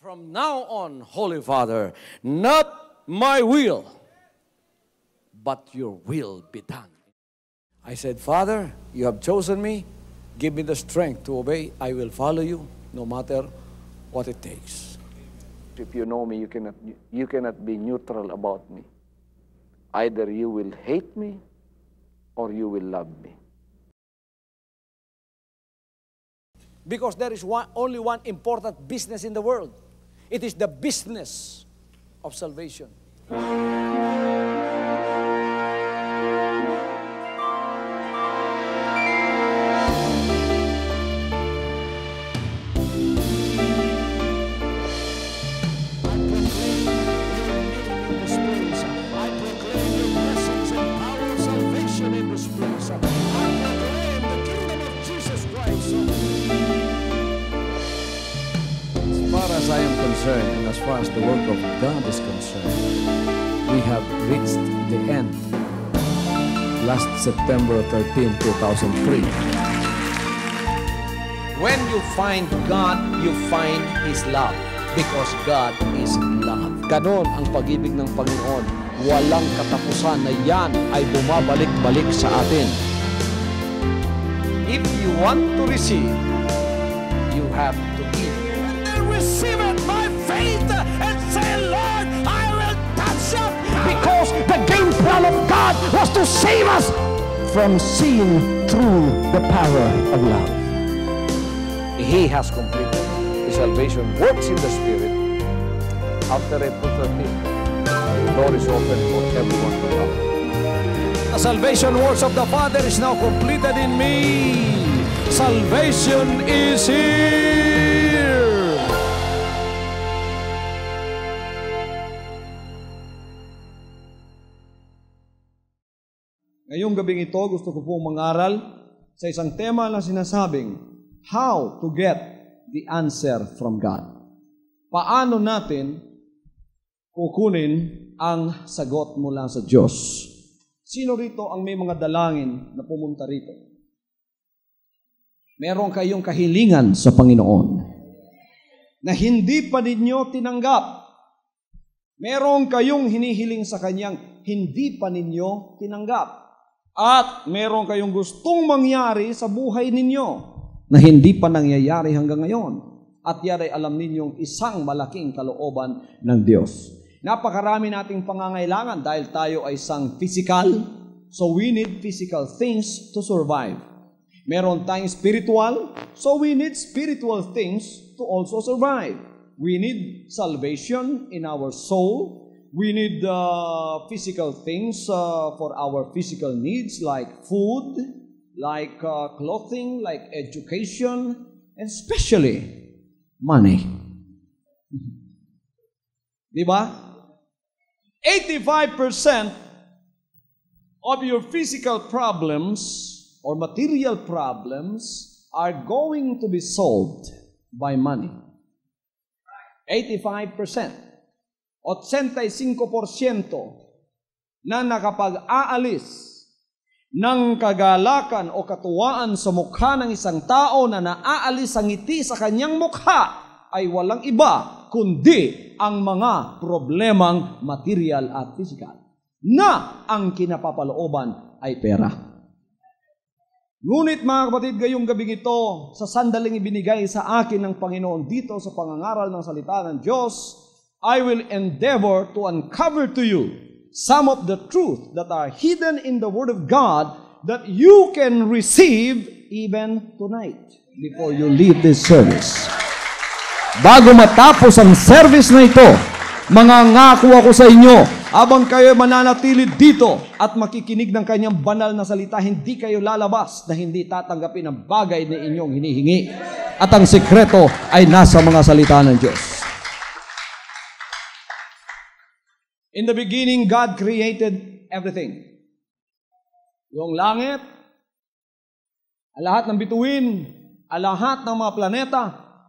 From now on, Holy Father, not my will, but your will be done. I said, Father, you have chosen me. Give me the strength to obey. I will follow you no matter what it takes. If you know me, you cannot be neutral about me. Either you will hate me or you will love me. Because there is only one important business in the world. It is the business of salvation. As I am concerned, and as far as the work of God is concerned, we have reached the end. Last September 13, 2003. When you find God, you find His love. Because God is love. Ganon ang pag-ibig ng Panginoon. Walang katapusan na yan ay bumabalik-balik sa atin. If you want to receive, you have to give. Receive it by faith and say, Lord, I will touch up. Because the game plan of God was to save us from seeing through the power of love. He has completed. His salvation works in the Spirit. After April 13th, the door is open for everyone to come. The salvation works of the Father is now completed in me. Salvation is here. Ngayong gabing ito, gusto ko pong mangaral sa isang tema na sinasabing, how to get the answer from God. Paano natin kukunin ang sagot mula sa Diyos? Sino rito ang may mga dalangin na pumunta rito? Meron kayong kahilingan sa Panginoon na hindi pa ninyo tinanggap. Meron kayong hinihiling sa Kanyang hindi pa ninyo tinanggap. At meron kayong gustong mangyari sa buhay ninyo na hindi pa nangyayari hanggang ngayon. At yan ay alam ninyong isang malaking kalooban ng Diyos. Napakarami nating pangangailangan dahil tayo ay isang physical. So we need physical things to survive. Meron tayong spiritual. So we need spiritual things to also survive. We need salvation in our soul. We need physical things for our physical needs like food, like clothing, like education, and especially money. Diba? 85% of your physical problems or material problems are going to be solved by money. 85%. 85% na nakapag-aalis ng kagalakan o katuwaan sa mukha ng isang tao na naaalis ang ngiti sa kanyang mukha ay walang iba kundi ang mga problemang material at physical na ang kinapapalooban ay pera. Ngunit mga kapatid, ngayong gabing ito, sa sandaling ibinigay sa akin ng Panginoon dito sa pangangaral ng salita ng Diyos, I will endeavor to uncover to you some of the truth that are hidden in the Word of God that you can receive even tonight before you leave this service. Bago matapos ang service na ito, mangangako ako sa inyo, habang kayo mananatili dito at makikinig ng kanyang banal na salita, hindi kayo lalabas na hindi tatanggapin ang bagay na inyong hinihingi. At ang sekreto ay nasa mga salita ng Diyos. In the beginning, God created everything. Yung langit, ang lahat ng bituin, ang lahat ng mga planeta,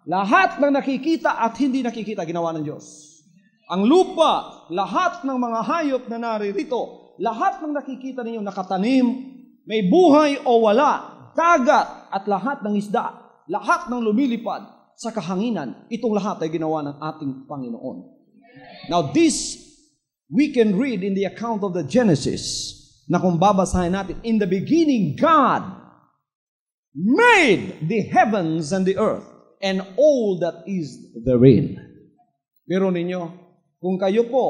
lahat ng nakikita at hindi nakikita, ginawa ng Diyos. Ang lupa, lahat ng mga hayop na naririto, lahat ng nakikita ninyo nakatanim, may buhay o wala, dagat at lahat ng isda, lahat ng lumilipad, sa kahanginan, itong lahat ay ginawa ng ating Panginoon. Now this, we can read in the account of the Genesis, na kung babasahin natin, in the beginning, God made the heavens and the earth, and all that is therein. Pero ninyo, kung kayo po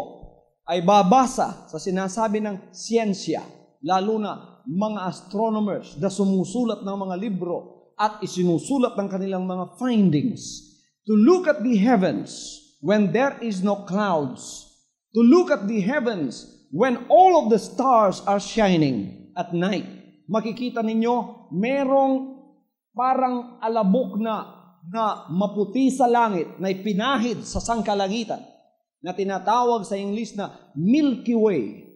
ay babasa sa sinasabi ng siyensya, lalo na mga astronomers na sumusulat ng mga libro at isinusulat ng kanilang mga findings, to look at the heavens when there is no clouds, to look at the heavens when all of the stars are shining at night, makikita ninyo merong parang alabok na maputi sa langit na ipinahid sa sangkalangitan na tinatawag sa English na Milky Way.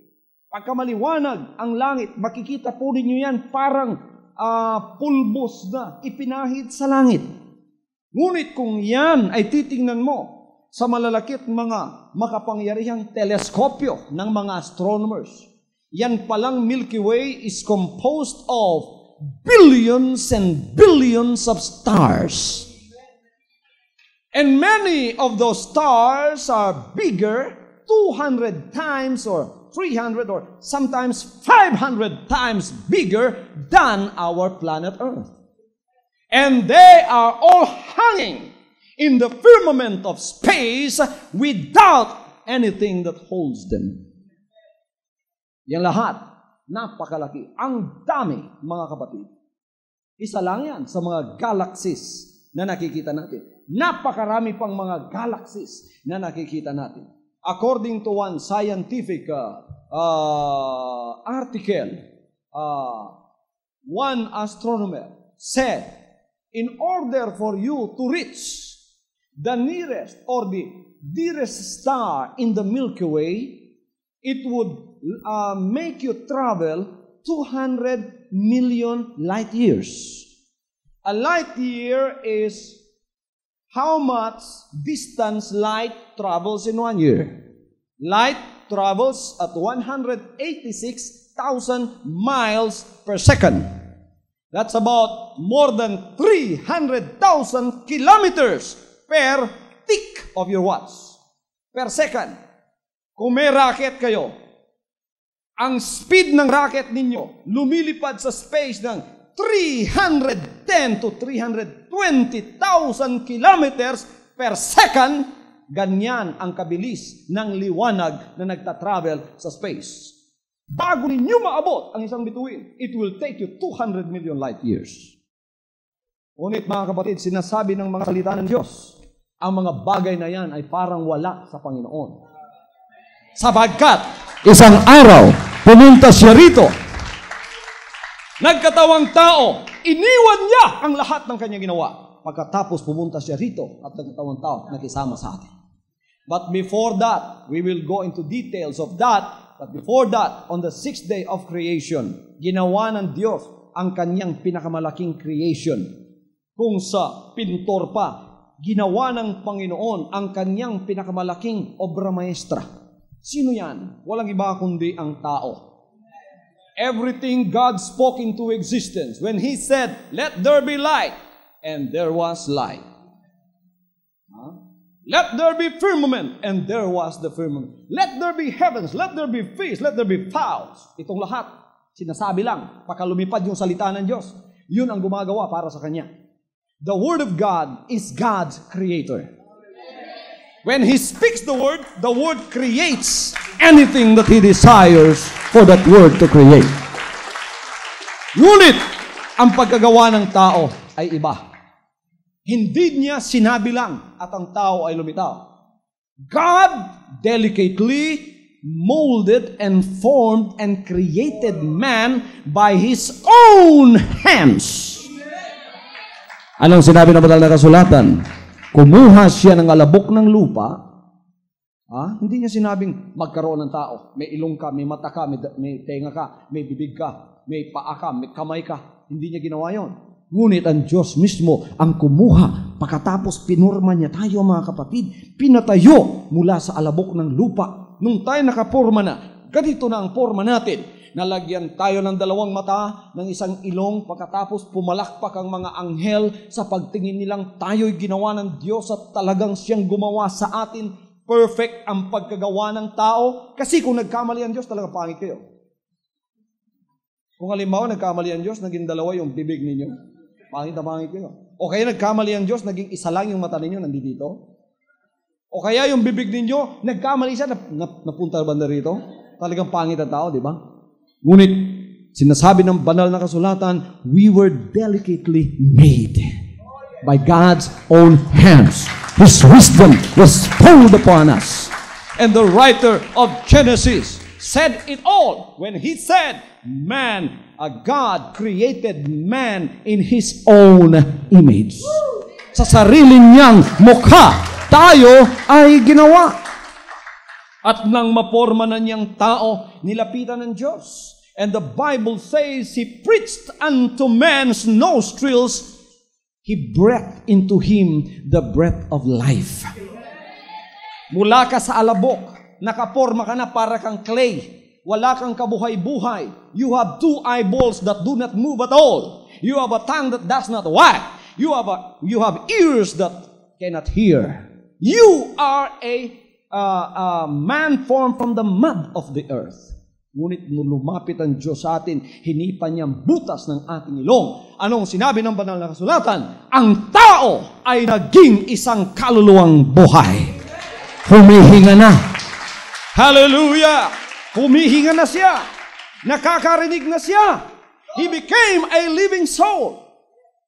Pagka maliwanag ang langit, makikita po ninyo yan parang pulbos na ipinahid sa langit. Ngunit kung yan ay titingnan mo sa malalakit mga makapangyarihang teleskopyo ng mga astronomers, yan palang Milky Way is composed of billions and billions of stars. And many of those stars are bigger, 200 times or 300 or sometimes 500 times bigger than our planet Earth. And they are all hanging in the firmament of space without anything that holds them. Yan lahat, napakalaki. Ang dami, mga kapatid. Isa lang yan sa mga galaxies na nakikita natin. Napakarami pang mga galaxies na nakikita natin. According to one scientific article, one astronomer said, in order for you to reach the nearest or the dearest star in the Milky Way, it would make you travel 200 million light years. A light year is how much distance light travels in 1 year. Light travels at 186,000 miles per second. That's about more than 300,000 kilometers per tick of your watch. Per second. Kung may rocket kayo, ang speed ng rocket ninyo lumilipad sa space ng 310 to 320,000 kilometers per second, ganyan ang kabilis ng liwanag na nagtatravel sa space. Bago ninyo maabot ang isang bituin, it will take you 200 million light years. Ngunit mga kapatid, sinasabi ng mga salita ng Diyos, ang mga bagay na yan ay parang wala sa Panginoon. Sapagkat isang araw, pumunta siya rito, nagkatawang tao, iniwan niya ang lahat ng kanyang ginawa. Pagkatapos pumunta siya rito at nagkatawang tao, nakisama sa atin. But before that, we will go into details of that. But before that, on the 6th day of creation, ginawa ng Diyos ang kanyang pinakamalaking creation. Kung sa pintor pa, ginawa ng Panginoon ang kanyang pinakamalaking obra maestra. Sino yan? Walang iba kundi ang tao. Everything God spoke into existence. When He said, let there be light, and there was light. Let there be firmament, and there was the firmament. Let there be heavens, let there be fish, let there be fowls. Itong lahat, sinasabi lang, pakalumipad yung salita ng Diyos. Yun ang gumagawa para sa Kanya. The Word of God is God's creator. When He speaks the Word creates anything that He desires for that Word to create. Ngunit, ang pagkagawa ng tao ay iba. Hindi niya sinabi lang at ang tao ay lumitaw. God delicately molded and formed and created man by His own hands. Anong sinabi ng banal na kasulatan? Kumuha siya ng alabok ng lupa. Hindi niya sinabing magkaroon ng tao. May ilong ka, may mata ka, may tenga ka, may bibig ka, may paa ka, may kamay ka. Hindi niya ginawa yon. Ngunit ang Diyos mismo ang kumuha. Pagkatapos pinurma niya tayo mga kapatid, pinatayo mula sa alabok ng lupa. Nung tayo nakaporma na, ganito na ang porma natin. Nalagyan tayo ng 2 mata, ng 1 ilong, pagkatapos pumalakpak ang mga anghel sa pagtingin nilang tayo'y ginawa ng Diyos at talagang siyang gumawa sa atin. Perfect ang pagkagawa ng tao. Kasi kung nagkamali ang Diyos, talagang pangit kayo. Kung halimbawa nagkamali ang Diyos, naging 2 yung bibig ninyo, pangit na pangit kayo. O kaya nagkamali ang Diyos, naging 1 lang yung mata ninyo, nandito. O kaya yung bibig ninyo, nagkamali siya, napunta ba na rito? Talagang pangit ang tao, di ba? Ngunit, sinasabi ng banal na kasulatan, we were delicately made by God's own hands. His wisdom was poured upon us. And the writer of Genesis said it all when he said, God created man in His own image. Sa sarili niyang mukha, tayo ay ginawa. At nang maporma na niyang tao, nilapitan ng Diyos. And the Bible says, He preached unto man's nostrils, He breathed into him the breath of life. Mula ka sa alabok, nakaporma ka na para kang clay. Wala kang kabuhay-buhay. You have 2 eyeballs that do not move at all. You have a tongue that does not wag. You have ears that cannot hear. You are a man formed from the mud of the earth. Ngunit nung lumapit ang Diyos sa atin, hinipan niyang butas ng ating ilong. Anong sinabi ng banal na kasulatan? Ang tao ay naging isang kaluluwang buhay. Humihinga na. Hallelujah! Humihinga na siya. Nakakarinig na siya. He became a living soul.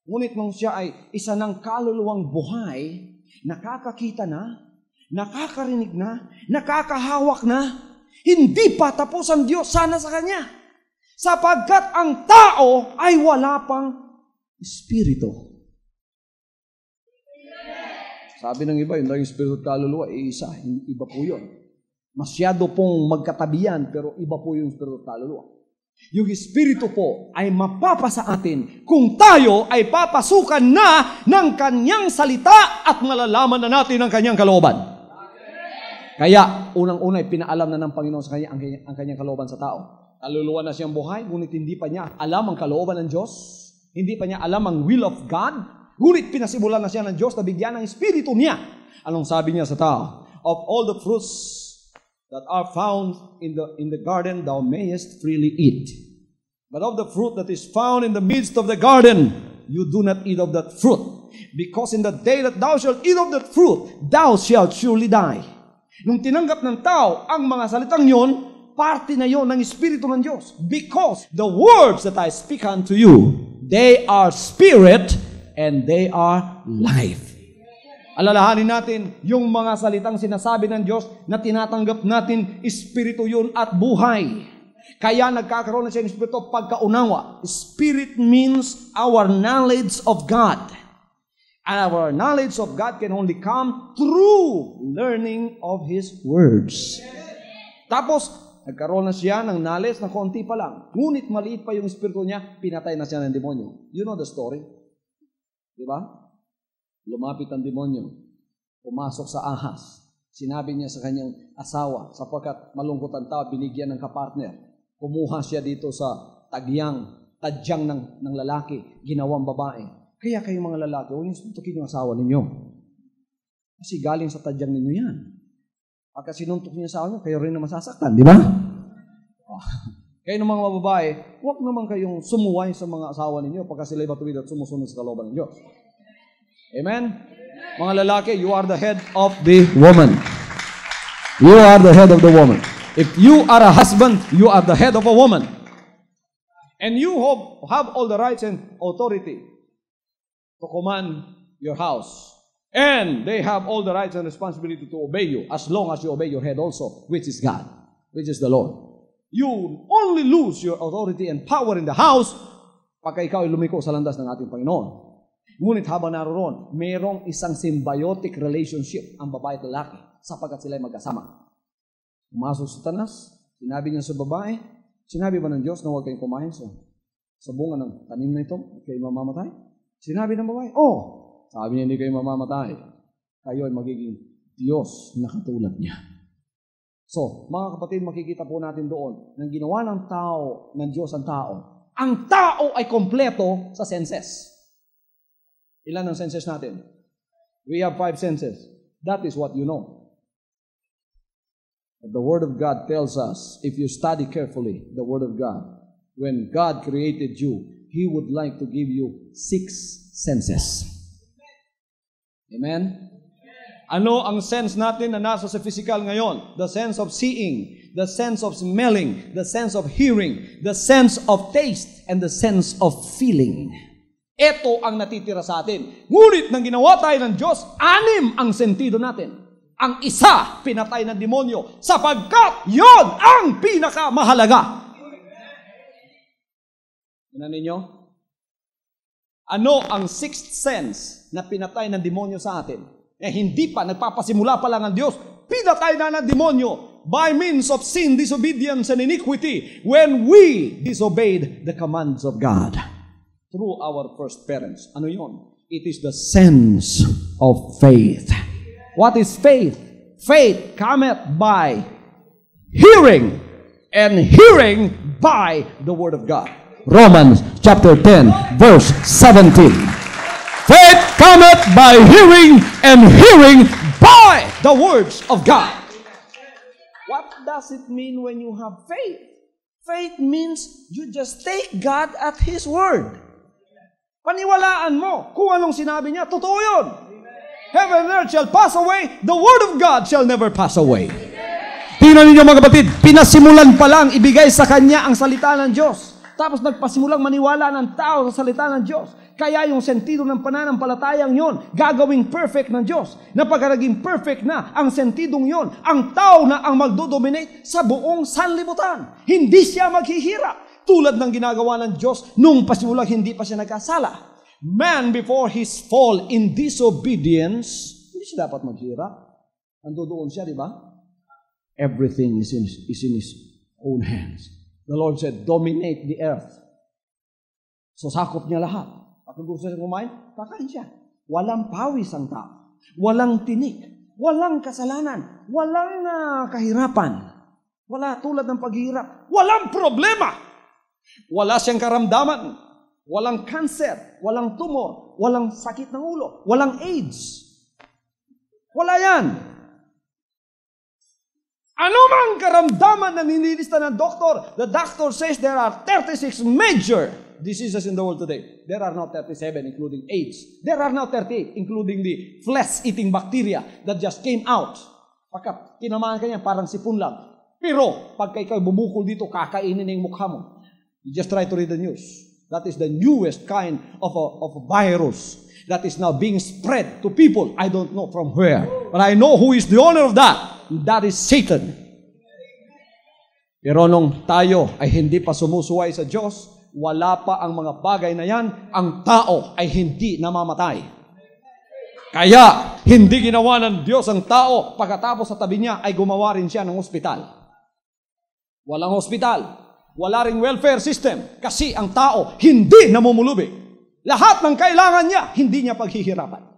Ngunit nung siya ay isa ng kaluluwang buhay, nakakakita na, nakakarinig na, nakakahawak na, hindi pa tapos ang Diyos sana sa kanya. Sapagkat ang tao ay wala pang espiritu. Sabi ng iba, yung espiritu at kaluluwa, isa, iba po yun. Masyado pong magkatabihan, pero iba po yung espiritu at kaluluwa. Yung espiritu po ay mapapasa atin kung tayo ay papasukan na ng kanyang salita at malalaman na natin ang kanyang kalooban. Kaya, unang-una ay pinaalam na ng Panginoon sa kanya ang kanyang kalooban sa tao. Kaluluwa na siyang buhay, ngunit hindi pa niya alam ang kalooban ng Diyos. Hindi pa niya alam ang will of God. Ngunit pinasimulan na siya ng Diyos na bigyan ng espiritu niya. Anong sabi niya sa tao? Of all the fruits that are found in the garden, thou mayest freely eat. But of the fruit that is found in the midst of the garden, you do not eat of that fruit. Because in the day that thou shalt eat of that fruit, thou shalt surely die. Nung tinanggap ng tao ang mga salitang yon, parte na yon ng Espiritu ng Diyos. Because the words that I speak unto you, they are spirit and they are life. Alalahanin natin yung mga salitang sinasabi ng Diyos na tinatanggap natin, espiritu yun at buhay. Kaya nagkakaroon na siya ng espiritu pagkaunawa. Spirit means our knowledge of God. And our knowledge of God can only come through learning of His words. Tapos, nagkaroon na siya ng knowledge na konti pa lang. Ngunit maliit pa yung espiritu niya, pinatay na siya ng demonyo. You know the story? Di ba? Lumapit ang demonyo, pumasok sa ahas. Sinabi niya sa kanyang asawa, sapagkat malungkot ang tao, binigyan ng kapartner. Kumuha siya dito sa tadyang ng lalaki, ginawang babae. Kaya kayong mga lalaki, huwag niyo suntukin yung asawa ninyo. Kasi galing sa tadyang ninyo yan. Pagka sinuntok niyo yung asawa niyo, kayo rin na masasaktan, di ba? Kayo ng mga babae, huwag naman kayong sumuway sa mga asawa ninyo pagka sila'y batuwid at sumusunod sa kalooban ng Diyos. Amen? Mga lalaki, you are the head of the woman. You are the head of the woman. If you are a husband, you are the head of a woman. And you have all the rights and authority to command your house. And they have all the rights and responsibility to obey you as long as you obey your head also, which is God, which is the Lord. You only lose your authority and power in the house pagka ikaw ay lumiko sa landas ng ating Panginoon. Ngunit habang naroon, mayroong isang symbiotic relationship ang babae at lalaki sapagkat sila ay magkasama. Pumasok sa Satanas, sinabi niya sa babae, sinabi ba ng Diyos na huwag kayong kumain sa bunga ng tanim na ito at kayo mamamatay? Sinabi ng babae, sabi niya hindi kayo mamamatay. Kayo ay magiging Diyos na katulad niya. So, mga kapatid, makikita po natin doon, nang ginawa ng tao, ng Diyos ang tao ay kompleto sa senses. Ilan ang senses natin? We have 5 senses. That is what you know. But the Word of God tells us, if you study carefully the Word of God, when God created you, He would like to give you 6 senses. Amen? Ano ang sense natin na nasa sa physical ngayon? The sense of seeing, the sense of smelling, the sense of hearing, the sense of taste, and the sense of feeling. Ito ang natitira sa atin. Ngunit nang ginawa tayo ng Diyos, 6 ang sentido natin. Ang isa, pinatay ng demonyo, sapagkat yon ang pinakamahalaga. Ano ninyo? Ano ang 6th sense na pinatay ng demonyo sa atin? Hindi pa, nagpapasimula pa lang ang Diyos. Pinatay na ng demonyo by means of sin, disobedience, and iniquity when we disobeyed the commands of God through our first parents. Ano yon? It is the sense of faith. What is faith? Faith cometh by hearing, and hearing by the Word of God. Romans chapter 10, verse 17. Faith cometh by hearing, and hearing by the words of God. What does it mean when you have faith? Faith means you just take God at His word. Paniwalaan mo kung anong sinabi niya, totoo yun. Heaven and earth shall pass away, the word of God shall never pass away. Tingnan ninyo mga kapatid, pinasimulan pa lang ibigay sa Kanya ang salita ng Diyos. Tapos nagpasimulang maniwala ng tao sa salita ng Diyos. Kaya yung sentido ng pananampalatayang yon, gagawing perfect ng Diyos. Na pagka naging perfect na ang sentidong yon, ang tao na ang magdodominate sa buong sanlibutan. Hindi siya maghihirap. Tulad ng ginagawa ng Diyos nung pasimulang hindi pa siya nagkasala. Man before his fall in disobedience, hindi siya dapat maghirap. Nandoon siya, di ba? Everything is in his own hands. The Lord said, dominate the earth. So sakop niya lahat. Pag gusto siya kumain, kakain siya. Walang pawis ang tao. Walang tinik. Walang kasalanan. Walang kahirapan. Wala tulad ng paghihirap. Walang problema. Wala siyang karamdaman. Walang cancer. Walang tumor. Walang sakit ng ulo. Walang AIDS. Wala yan. Ano mang karamdaman na nililista ng doktor, the doctor says there are 36 major diseases in the world today. There are now 37, including AIDS. There are now 38, including the flesh-eating bacteria that just came out. Pagka tinamaan ka niya, parang sipon lang. Pero, pagka ikaw bumukol dito, kakainin yung mukha mo. You just try to read the news. That is the newest kind of a virus that is now being spread to people. I don't know from where. But I know who is the owner of that. That is Satan. Pero nung tayo ay hindi pa sumusuway sa Diyos, wala pa ang mga bagay na yan, ang tao ay hindi namamatay. Kaya, hindi ginawa ng Diyos ang tao, pagkatapos sa tabi niya ay gumawa rin siya ng ospital. Walang ospital, wala ring welfare system, kasi ang tao hindi namumulubi. Lahat ng kailangan niya, hindi niya paghihirapan.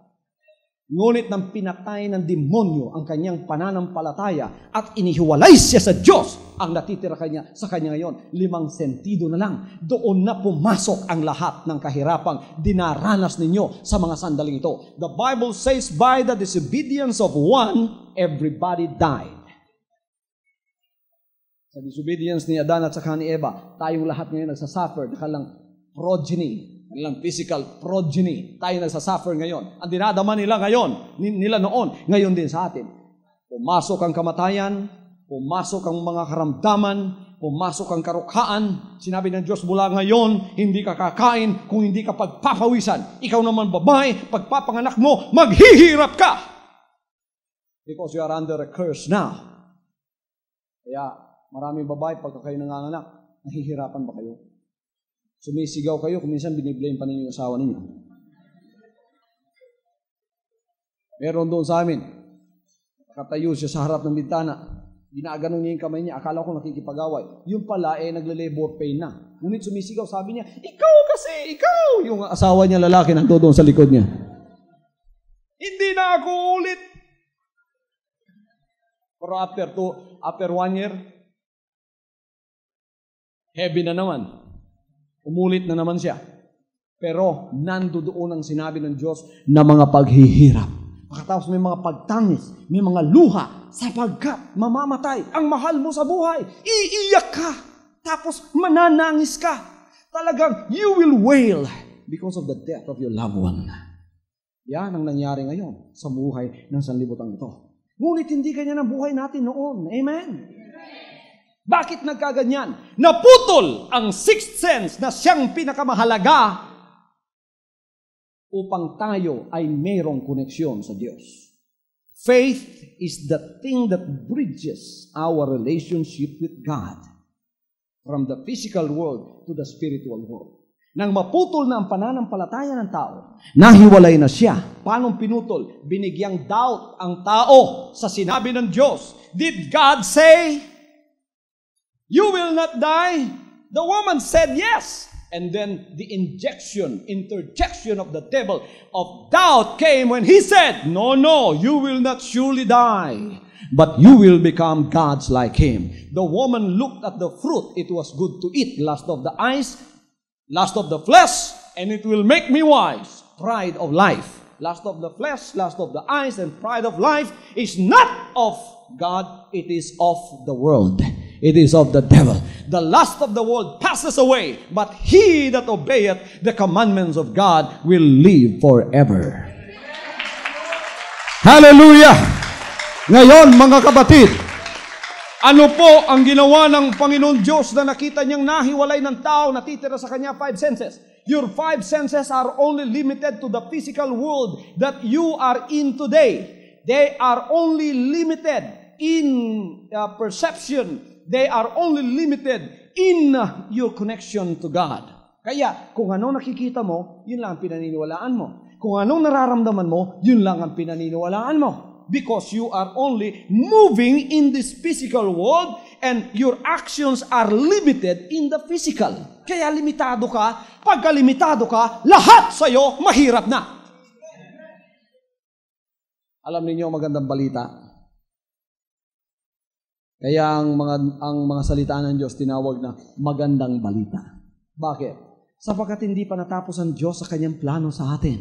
Ngunit nang pinatay ng demonyo ang kanyang pananampalataya at inihiwalay siya sa Diyos, ang natitira kanya sa kanya ngayon, 5 sentido na lang. Doon na pumasok ang lahat ng kahirapang dinaranas ninyo sa mga sandaling ito. The Bible says, by the disobedience of one, everybody died. Sa disobedience ni Adan at saka ni Eva, tayong lahat ngayon nagsasuffer, nakalang progeny, nilang physical progeny. Tayo nagsasuffer ngayon. Ang dinadama nila ngayon, nila noon, ngayon din sa atin. Pumasok ang kamatayan, pumasok ang mga karamdaman, pumasok ang karukhaan. Sinabi ng Diyos mula ngayon, hindi ka kakain kung hindi ka pagpapawisan. Ikaw naman babae, pagpapanganak mo, maghihirap ka. Because you are under a curse now. Kaya maraming babae, pagka kayo nanganganak, nahihirapan ba kayo? Sumisigaw kayo, kung minsan biniblame pa ninyo yung asawa ninyo. Meron doon sa amin, nakatayo siya sa harap ng bintana, ginaganon niya yung kamay niya, akala ko nakikipag-away. Yung pala, nagle-labor pain na. Ngunit sumisigaw, sabi niya, ikaw kasi, ikaw! Yung asawa niya lalaki nando doon sa likod niya. Hindi na ako ulit. Pero after 1 year, heavy na naman. Umulit na naman siya. Pero nandoon ang sinabi ng Diyos na mga paghihirap. Pagkatapos may mga pagtangis, may mga luha, sapagkat mamamatay ang mahal mo sa buhay. Iiyak ka. Tapos mananangis ka. Talagang you will wail because of the death of your loved one. Yan ang nangyari ngayon sa buhay ng sanlibutan ito. Ngunit hindi ganyan ang buhay natin noon. Amen? Bakit nagkaganyan? Naputol ang sixth sense na siyang pinakamahalaga upang tayo ay mayroong koneksyon sa Diyos. Faith is the thing that bridges our relationship with God from the physical world to the spiritual world. Nang maputol na ang pananampalataya ng tao, nahiwalay na siya. Paano pinutol? Binigyang doubt ang tao sa sinabi ng Diyos. Did God say, you will not die? The woman said yes. And then the interjection of the devil of doubt came when he said, no, you will not surely die, but you will become gods like him. The woman looked at the fruit. It was good to eat. Lust of the eyes, lust of the flesh, and it will make me wise. Pride of life. Lust of the flesh, lust of the eyes, and pride of life is not of God. It is of the world. It is of the devil. The lust of the world passes away, but he that obeyeth the commandments of God will live forever. Hallelujah! Ngayon, mga kapatid, ano po ang ginawa ng Panginoon Diyos na nakita niyang nahiwalay ng tao, natitira sa kanya 5 senses? Your 5 senses are only limited to the physical world that you are in today. They are only limited in perception. They are only limited in your connection to God. Kaya, kung ano nakikita mo, yun lang ang pinaniniwalaan mo. Kung anong nararamdaman mo, yun lang ang pinaniniwalaan mo. Because you are only moving in this physical world and your actions are limited in the physical. Kaya limitado ka. Pagka limitado ka, lahat sa'yo mahirap na. Alam niyo magandang balita. Kaya ang mga salita ng Diyos tinawag na magandang balita. Bakit? Sapagkat hindi pa natapos ang Diyos sa kanyang plano sa atin.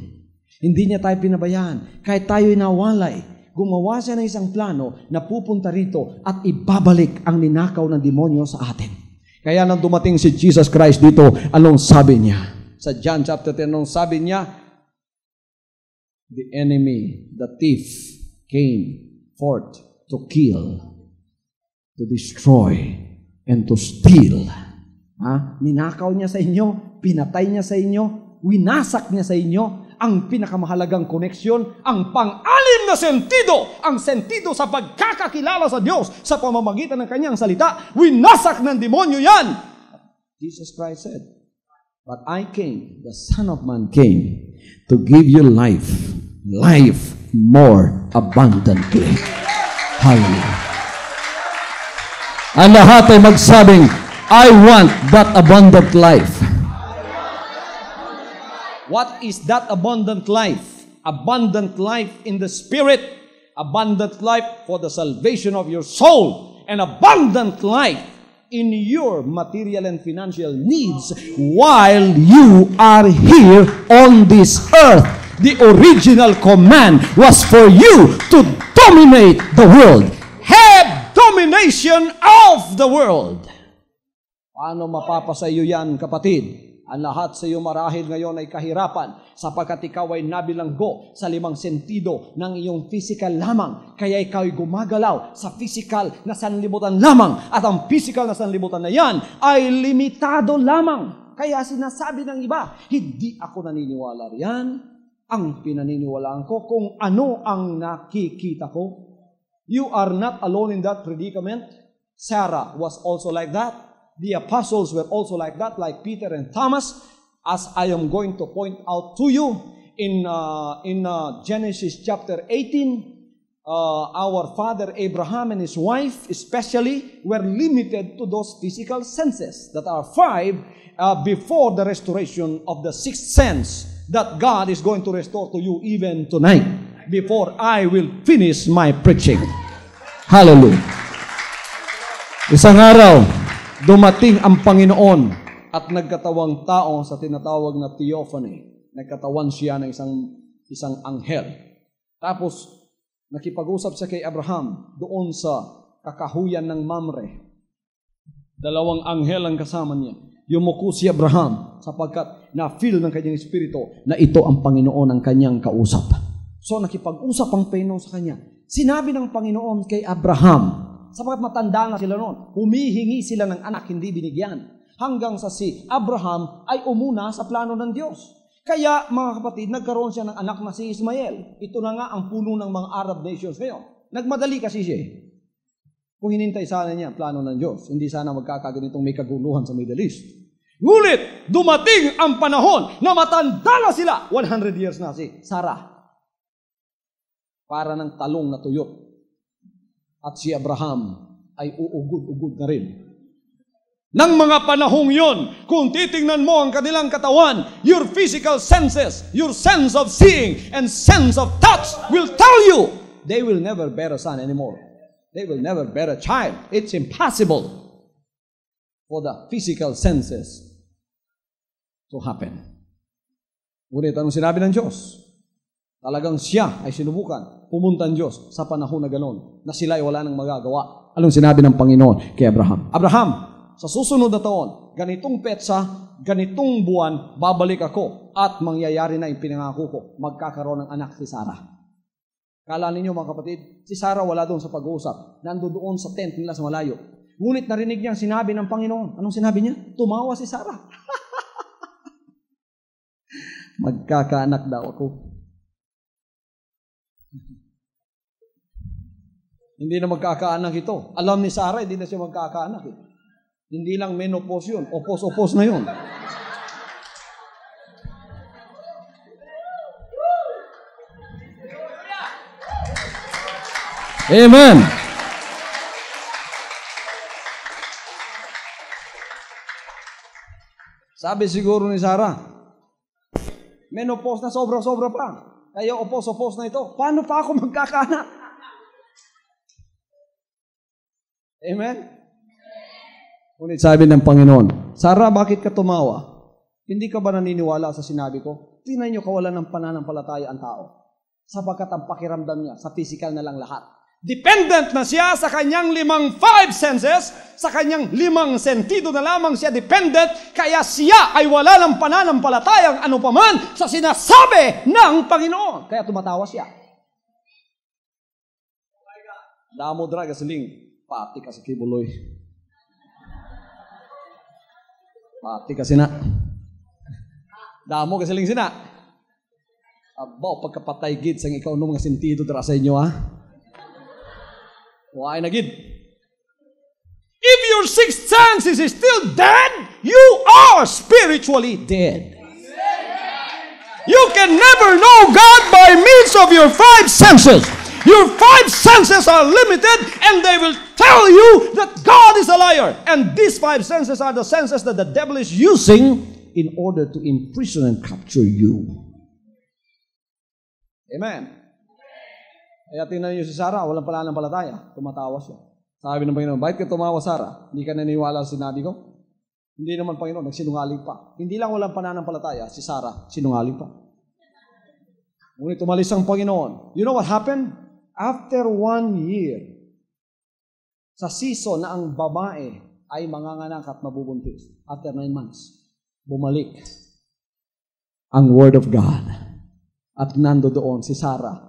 Hindi niya tayo pinabayaan. Kahit tayo'y nawalay, gumawa siya ng isang plano na pupunta rito at ibabalik ang ninakaw ng demonyo sa atin. Kaya nang dumating si Jesus Christ dito, anong sabi niya? Sa John chapter 10, anong sabi niya? The enemy, the thief, came forth to kill, to destroy, and to steal. Ninakaw niya sa inyo, pinatay niya sa inyo, winasak niya sa inyo ang pinakamahalagang koneksyon, ang pang-alim na sentido, ang sentido sa pagkakakilala sa Diyos sa pamamagitan ng kanyang salita, winasak ng demonyo yan. Jesus Christ said, but I came, the Son of Man came, to give you life, life more abundantly. Hallelujah. Ang lahat ay magsabing, I want that abundant life. What is that abundant life? Abundant life in the Spirit, abundant life for the salvation of your soul, and abundant life in your material and financial needs while you are here on this earth. The original command was for you to dominate the world. Have domination of the world. Paano mapapasa iyo yan, kapatid? Ang lahat sa iyo marahil ngayon ay kahirapan sapagkat ikaw ay nabilanggo sa 5 sentido ng iyong physical lamang. Kaya ikaw ay gumagalaw sa physical na sanlibutan lamang. At ang physical na sanlibutan na yan ay limitado lamang. Kaya sinasabi ng iba, hindi ako naniniwala riyan. Ang pinaniniwalaan ko kung ano ang nakikita ko. You are not alone in that predicament. Sarah was also like that. The apostles were also like that, like Peter and Thomas, as I am going to point out to you in Genesis chapter 18. Our father Abraham and his wife especially were limited to those physical senses that are 5 before the restoration of the 6th sense that God is going to restore to you even tonight before I will finish my preaching. Hallelujah. Isang araw, dumating ang Panginoon at nagkatawang tao sa tinatawag na theophany. Nagkatawan siya ng isang anghel. Tapos, nakipag-usap siya kay Abraham doon sa kakahuyan ng Mamre. Dalawang anghel ang kasama niya. Yumuko si Abraham sapagkat na-feel ng kanyang espiritu na ito ang Panginoon ang kanyang kausap. So, nakipag-usap ang Panginoon sa kanya. Sinabi ng Panginoon kay Abraham, sapagkat matanda na sila noon, humihingi sila ng anak, hindi binigyan. Hanggang sa si Abraham ay umuna sa plano ng Diyos. Kaya, mga kapatid, nagkaroon siya ng anak na si Ismael. Ito na nga ang puno ng mga Arab nations ngayon. Nagmadali kasi siya. Kung hinintay sana niya ang plano ng Diyos, hindi sana magkakaganitong may kaguluhan sa Middle East. Ngunit, dumating ang panahon na matanda na sila. 100 years na si Sarah. Para ng talong na tuyot. At si Abraham ay uugod-ugod na rin. Nang mga panahong yon, kung titingnan mo ang kanilang katawan, your physical senses, your sense of seeing and sense of touch will tell you they will never bear a son anymore. They will never bear a child. It's impossible for the physical senses to happen. Ngunit anong sinabi ng Diyos? Talagang siya ay sinubukan. Pumunta ang Diyos sa panahon na gano'n, na sila ay wala nang magagawa. Anong sinabi ng Panginoon kay Abraham? Abraham, sa susunod na taon, ganitong petsa, ganitong buwan, babalik ako at mangyayari na yung pinangako ko. Magkakaroon ng anak si Sarah. Kala ninyo mga kapatid, si Sarah wala doon sa pag-uusap. Nando doon sa tent nila sa malayo. Ngunit narinig niya ang sinabi ng Panginoon. Anong sinabi niya? Tumawa si Sarah. Magkakaanak daw ako. Hindi na magkakaanak ito. Alam ni Sarah, hindi na siya magkakaanak. Hindi lang menopause yun. Opos-opos na yun. Amen. Sabi siguro ni Sarah, menopause na sobra-sobra pa. Kaya opos-opos na ito. Paano pa ako magkakaanak? Amen? Ngunit sabi ng Panginoon, Sarah, bakit ka tumawa? Hindi ka ba naniniwala sa sinabi ko? Tingnan niyo kawalan ng pananampalataya ang tao. Sapagkat ang pakiramdam niya sa physical na lang lahat. Dependent na siya sa kanyang 5 senses, sa kanyang 5 sentido na lamang siya dependent, kaya siya ay wala ng pananampalatayang ano paman sa sinasabi ng Panginoon. Kaya tumatawa siya. Damo draga siling. Pati ka sa kibuloy. Pati ka sina. Damo ka siling sina. Abaw, pagkapatay gid sang ikaw nung mga sentido dara sa inyo, ha? Why na gid? If your sixth sense is still dead, you are spiritually dead. You can never know God by means of your 5 senses. Your 5 senses are limited and they will tell you that God is a liar. And these 5 senses are the senses that the devil is using in order to imprison and capture you. Amen. Kaya tingnan niyo si Sarah, walang pananampalataya. Tumatawa siya. Sabi ng Panginoon, bakit ka tumawa, Sarah? Hindi ka naniniwala sa sinabi ko? Hindi naman, Panginoon, nagsinungaling pa. Hindi lang walang pananampalataya, si Sarah, sinungaling pa. Ngunit umalis ang Panginoon. You know what happened? After 1 year, sa season na ang babae ay manganganak at mabubuntis, after 9 months, bumalik ang Word of God. At nando doon si Sarah.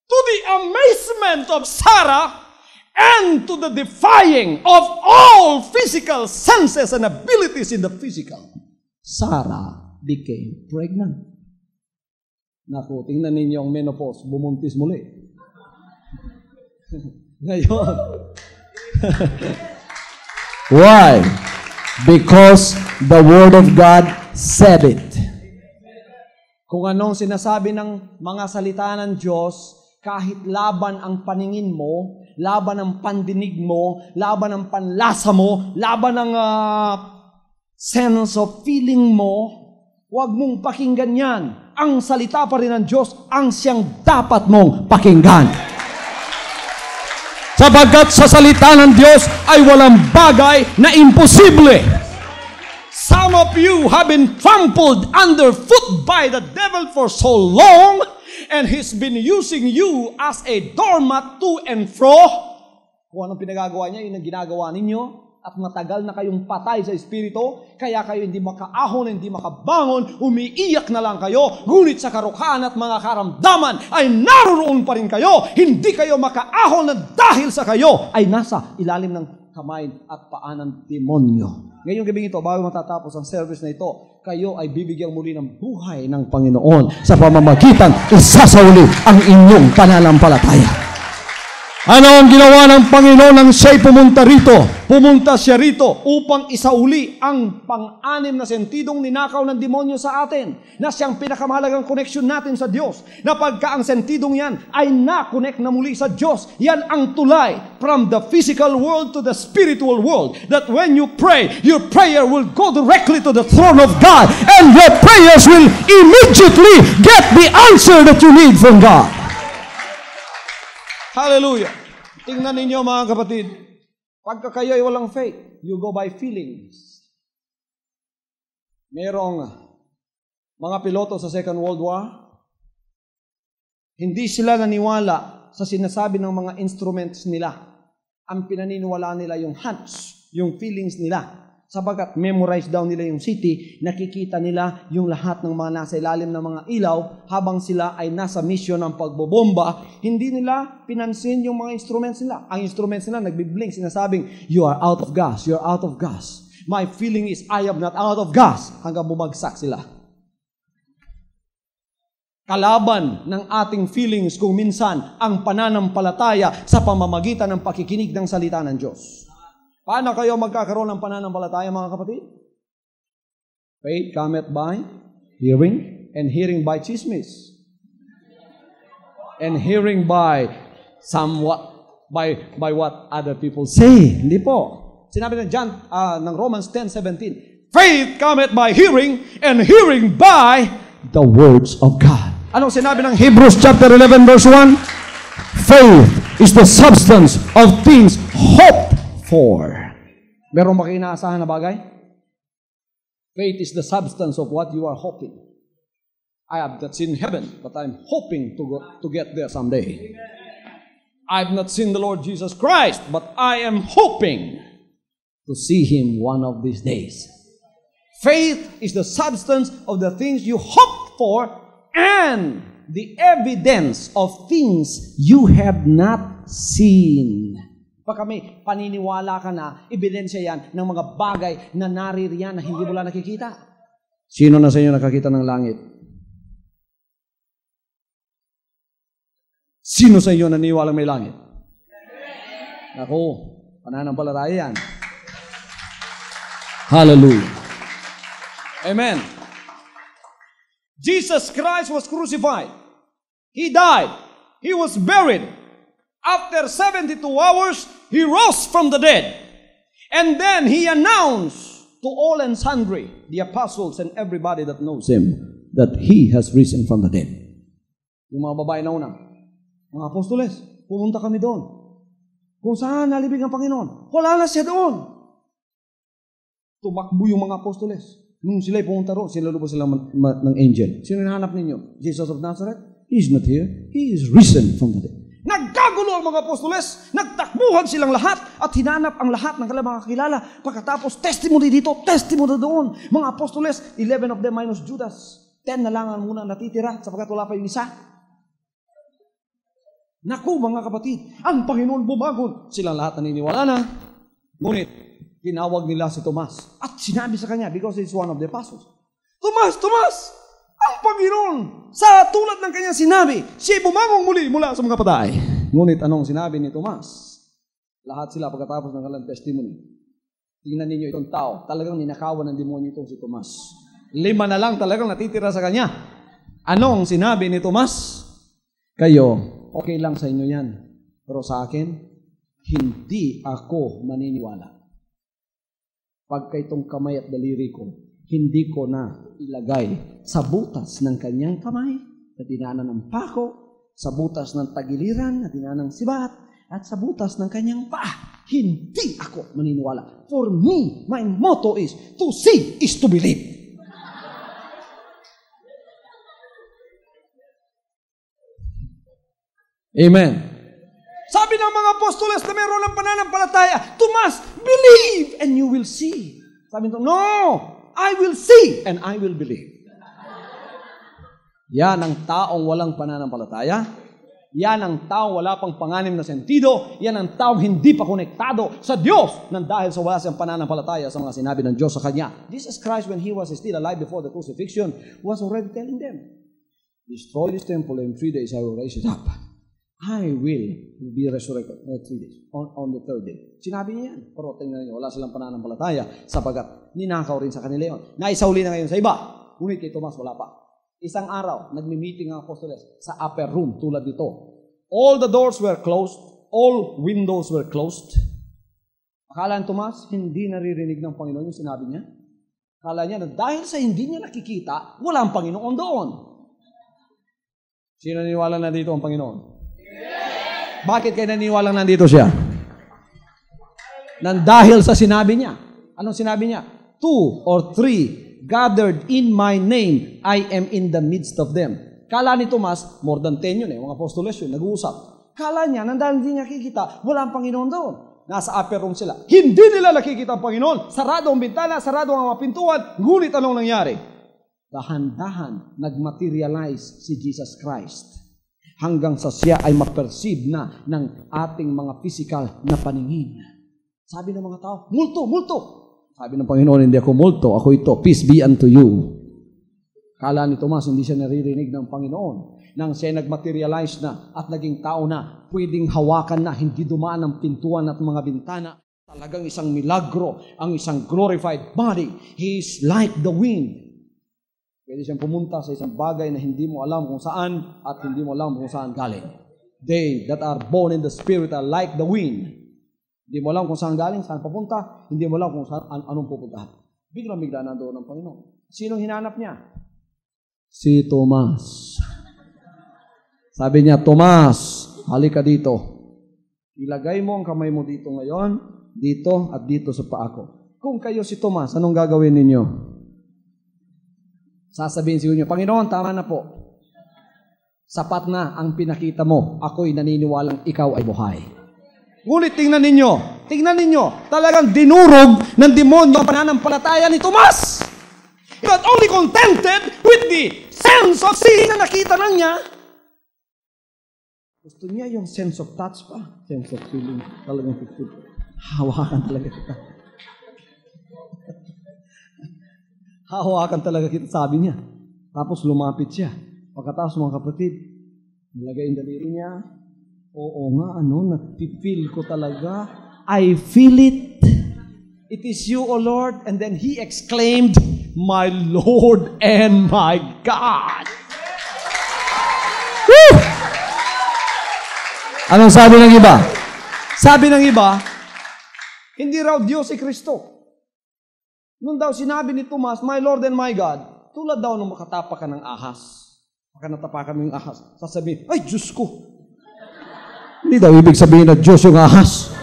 To the amazement of Sarah and to the defying of all physical senses and abilities in the physical, Sarah became pregnant. Naku, tingnan ninyo ang menopause, bumuntis muli. Ngayon. Why? Because the Word of God said it. Kung anong sinasabi ng mga salita ng Diyos, kahit laban ang paningin mo, laban ang pandinig mo, laban ang panlasa mo, laban ang sense of feeling mo, huwag mong pakinggan yan. Ang salita pa rin ng Diyos ang siyang dapat mong pakinggan. Sapagkat sa salita ng Diyos ay walang bagay na imposible. Some of you have been trampled underfoot by the devil for so long, and he's been using you as a doormat to and fro. Kung anong pinagagawa niya, yun ang ginagawa ninyo. At matagal na kayong patay sa Espiritu, kaya kayo hindi makaahon, hindi makabangon, umiiyak na lang kayo, ngunit sa karukhaan at mga karamdaman ay naroon pa rin kayo. Hindi kayo makaahon na dahil sa kayo ay nasa ilalim ng kamay at paa ng demonyo. Ngayong gabing ito, bago matatapos ang service na ito, kayo ay bibigyang muli ng buhay ng Panginoon sa pamamagitan isasauli ang inyong pananampalataya. Ano ang ginawa ng Panginoon nang siya'y pumunta rito? Pumunta siya rito upang isauli ang pang-anim na sentidong ninakaw ng demonyo sa atin, na siyang pinakamahalagang connection natin sa Diyos, na pagka ang sentidong yan ay na-connect na muli sa Diyos, yan ang tulay from the physical world to the spiritual world, that when you pray, your prayer will go directly to the throne of God, and your prayers will immediately get the answer that you need from God. Hallelujah. Tingnan ninyo mga kapatid, pagka kayo ay walang faith, you go by feelings. Merong mga piloto sa Second World War, hindi sila naniwala sa sinasabi ng mga instruments nila. Ang pinaniniwala nila yung hunch, yung feelings nila. Sabagat memorize daw nila yung city, nakikita nila yung lahat ng mga nasa ilalim ng mga ilaw habang sila ay nasa mission ng pagbobomba. Hindi nila pinansin yung mga instruments nila. Ang instruments nila nagbiblink, sinasabing, you are out of gas, you are out of gas. My feeling is I am not out of gas. Hanggang bumagsak sila. Kalaban ng ating feelings kung minsan ang pananampalataya sa pamamagitan ng pakikinig ng salita ng Diyos. Paano kayo magkakaroon ng pananampalataya, mga kapatid? Faith cometh by hearing, and hearing by chismis, and hearing by by what other people say. Hindi po. Sinabi ng Romans 10:17, faith cometh by hearing, and hearing by the words of God. Anong sinabi ng Hebrews chapter 11 verse 1? Faith is the substance of things hoped for. Meron ba kayo inaasahan na bagay? Faith is the substance of what you are hoping. I have not seen heaven, but I'm hoping to get there someday. I have not seen the Lord Jesus Christ, but I am hoping to see Him one of these days. Faith is the substance of the things you hope for and the evidence of things you have not seen. Pag kami paniniwala ka na, ebidensya yan ng mga bagay na naririyan na hindi mo lang nakikita. Sino na sa inyo nakakita ng langit? Sino sa inyo naniwalang may langit? Ako, pananampalataya yan. Hallelujah. Amen. Jesus Christ was crucified. He died. He was buried. After 72 hours, He rose from the dead. And then He announced to all and sundry, the apostles and everybody that knows Him, that He has risen from the dead. Yung mga babae na una, mga apostoles, pumunta kami doon. Kung saan nalibig ang Panginoon, wala na siya doon. Tumakbo yung mga apostoles. Nung sila'y pumunta roon, sinalubos sila ng angel. Sino nahanap ninyo? Jesus of Nazareth? He is not here. He is risen from the dead. Nagkagulo ang mga apostoles, nagtakbuhan silang lahat at hinanap ang lahat ng kanilang mga kakilala. Pagkatapos, testimony dito, testimony doon. Mga apostoles, 11 of them minus Judas. 10 na lang ang muna natitira sapagkat wala pa yung isa. Naku, mga kapatid, ang Panginoon bumagon. Silang lahat naniniwala na. Ngunit, tinawag nila si Tomas at sinabi sa kanya, because he's one of the apostles, Tomas, Tomas! Ang Panginoon, sa tulad ng kanyang sinabi, siya bumangong muli mula sa mga patay. Ngunit anong sinabi ni Tomas? Lahat sila pagkatapos ng kanilang testimony. Tingnan ninyo itong tao, talagang ninakawan ng demonyo itong si Tomas. 5 na lang talagang natitira sa kanya. Anong sinabi ni Tomas? Kayo, okay lang sa inyo yan. Pero sa akin, hindi ako maniniwala. Pagka itong kamay at daliri ko, hindi ko na ilagay sa butas ng kanyang kamay na dinaanan ng pako, sa butas ng tagiliran na dinaanan ng sibat, at sa butas ng kanyang paa. Hindi ako maniniwala. For me, my motto is, to see is to believe. Amen. Sabi ng mga apostoles na meron ng pananampalataya, Tomas, believe and you will see. Sabi nito, no, I will see and I will believe. Yan ang taong walang pananampalataya. Yan ang taong wala pang panganim na sentido. Yan ang taong hindi pa konektado sa Diyos nang dahil sa wala siyang pananampalataya sa mga sinabi ng Diyos sa Kanya. Jesus Christ, when He was still alive before the crucifixion, was already telling them, destroy this temple and in 3 days I will raise it up. I will be resurrected 3 days, on the third day. Sinabi niya yan. Pero tingnan niyo, wala silang pananampalataya sapagat ninakaw rin sa kanila yun. Naisauli na ngayon sa iba. Ngunit kay Tomas, wala pa. Isang araw, nagmi-meeting ang apostoles sa upper room tulad dito. All the doors were closed. All windows were closed. Akala ni Tomas, hindi naririnig ng Panginoon yung sinabi niya. Akala niya na dahil sa hindi niya nakikita, walang Panginoon doon. Sino naniwala na dito ang Panginoon? Bakit kayo naniwalang nandito siya? Nang dahil sa sinabi niya. Anong sinabi niya? 2 or 3 gathered in my name, I am in the midst of them. Kala ni Tomas, more than 10 yun mga apostoles yun, nag-uusap. Kala niya, nang dahil hindi niya nakikita, wala ang Panginoon doon. Nasa upper room sila. Hindi nila nakikita ang Panginoon. Sarado ang bintana, sarado ang mga pintuan. Ngunit anong nangyari? Dahan-dahan, nag-materialize si Jesus Christ. Hanggang sa siya ay ma-perceive na ng ating mga physical na paningin. Sabi ng mga tao, multo, multo. Sabi ng Panginoon, hindi ako multo, ako ito, peace be unto you. Kala ni Tomas, hindi siya naririnig ng Panginoon. Nang siya nag-materialize na at naging tao na, pwedeng hawakan na, hindi dumaan ang pintuan at mga bintana. Talagang isang milagro, ang isang glorified body. He is like the wind. Pwede siyang pumunta sa isang bagay na hindi mo alam kung saan at hindi mo alam kung saan galing. They that are born in the Spirit are like the wind. Hindi mo alam kung saan galing, saan papunta, hindi mo alam kung saan, anong pupunta. Biglang-bigla na doon ang Panginoon. Sinong hinanap niya? Si Tomas. Sabi niya, Tomas, halika dito. Ilagay mo ang kamay mo dito ngayon, dito at dito sa paa ko. Kung kayo si Tomas, anong gagawin ninyo? Sasabihin sa inyo, Panginoon, tama na po. Sapat na ang pinakita mo. Ako'y naniniwalang ikaw ay buhay. Ngunit tingnan ninyo, talagang dinurog ng demonyo ang pananampalataya ni Tomas. Not only contented with the sense of seeing na nakita na niya, gusto niya yung sense of touch pa, sense of feeling, talagang hawakan talaga kita. Hawakan talaga kita, sabi niya. Tapos lumapit siya. Pagkatapos mga kapatid, nilagay yung daliri niya. Oo nga, napipil ko talaga. I feel it. It is you, O Lord. And then he exclaimed, my Lord and my God. Woo! Anong sabi ng iba? Sabi ng iba, hindi raw Diyos si Kristo. Nung daw sinabi ni Tomas, my Lord and my God, tulad daw nung makatapak ka ng ahas. Pagka natapakan mo yung ahas, sasabihin, ay, Diyos ko. Hindi daw ibig sabihin na Diyos yung ahas.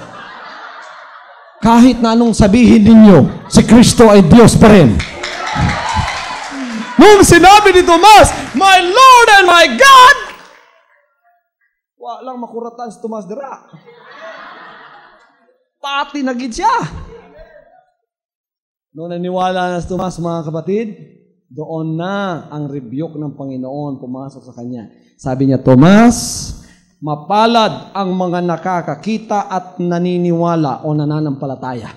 Kahit na anong sabihin ninyo, si Kristo ay Diyos pa rin. Nung sinabi ni Tomas, my Lord and my God, walang makuratan si Tomas dira. Pati nagid siya. Noong naniwala na si Tomas, mga kapatid, doon na ang rebuke ng Panginoon pumasok sa kanya. Sabi niya, Tomas, mapalad ang mga nakakakita at naniniwala o nananampalataya.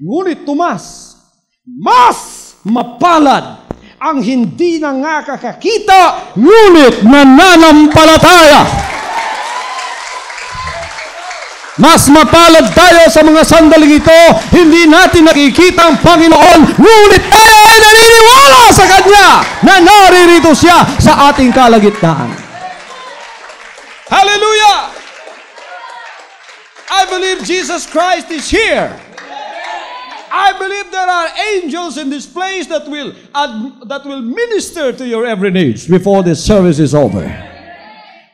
Ngunit Tomas, mas mapalad ang hindi na nakakakita, ngunit nananampalataya. Mas mapalad tayo sa mga sandaling ito, hindi natin nakikita ang Panginoon, ngunit tayo ay naniniwala sa Kanya na naririto siya sa ating kalagitnaan. Hallelujah! I believe Jesus Christ is here. I believe there are angels in this place that will minister to your every needs before this service is over.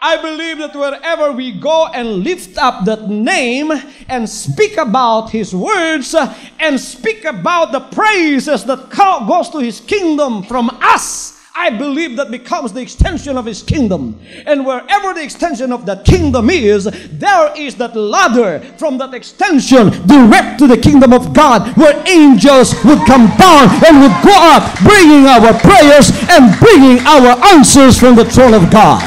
I believe that wherever we go and lift up that name and speak about His words and speak about the praises that goes to His kingdom from us, I believe that becomes the extension of His kingdom. And wherever the extension of that kingdom is, there is that ladder from that extension direct to the kingdom of God, where angels would come down and would go up, bringing our prayers and bringing our answers from the throne of God.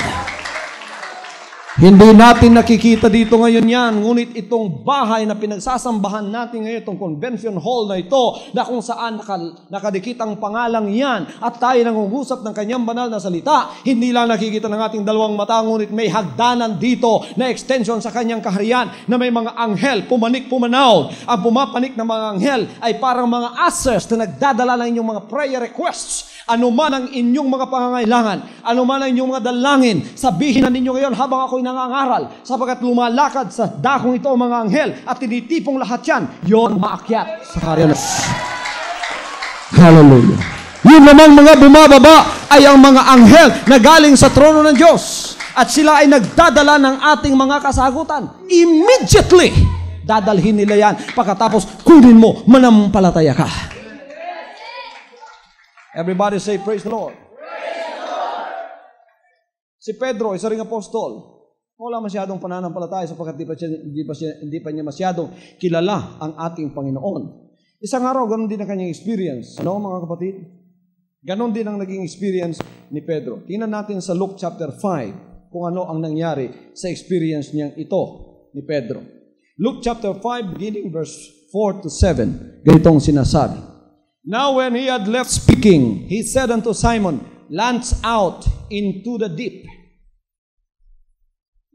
Hindi natin nakikita dito ngayon yan, ngunit itong bahay na pinagsasambahan natin ngayon, itong convention hall na ito, na kung saan nakadikit ang pangalang yan, at tayo nangungusap ng kanyang banal na salita, hindi lang nakikita ng ating dalawang mata, ngunit may hagdanan dito na extension sa kanyang kaharian, na may mga anghel, pumanik-pumanaw. Ang pumapanik ng mga anghel ay parang mga ushers na nagdadala ng inyong mga prayer requests. Ano man ang inyong mga pangangailangan, ano man ang inyong mga dalangin, sabihin na ninyo ngayon habang ako'y nangangaral, sapagkat lumalakad sa dakong ito ang mga anghel at tinitipong lahat yan, yon maakyat sa kaharian. Hallelujah. Yun namang mga bumababa ay ang mga anghel na galing sa trono ng Diyos, at sila ay nagdadala ng ating mga kasagutan. Immediately, dadalhin nila yan pagkatapos kunin mo, manampalataya ka. Everybody say, praise the Lord. Praise the Lord. Si Pedro, isa ring apostol, wala masyadong pananampalataya sapagkat hindi pa niya masyadong kilala ang ating Panginoon. Isang araw, ganun din ang kanyang experience. Ano mga kapatid? Ganun din ang naging experience ni Pedro. Tingnan natin sa Luke chapter 5 kung ano ang nangyari sa experience niyang ito ni Pedro. Luke chapter 5 beginning verse 4 to 7. Ganitong sinasabi. Now when he had left speaking, he said unto Simon, launch out into the deep.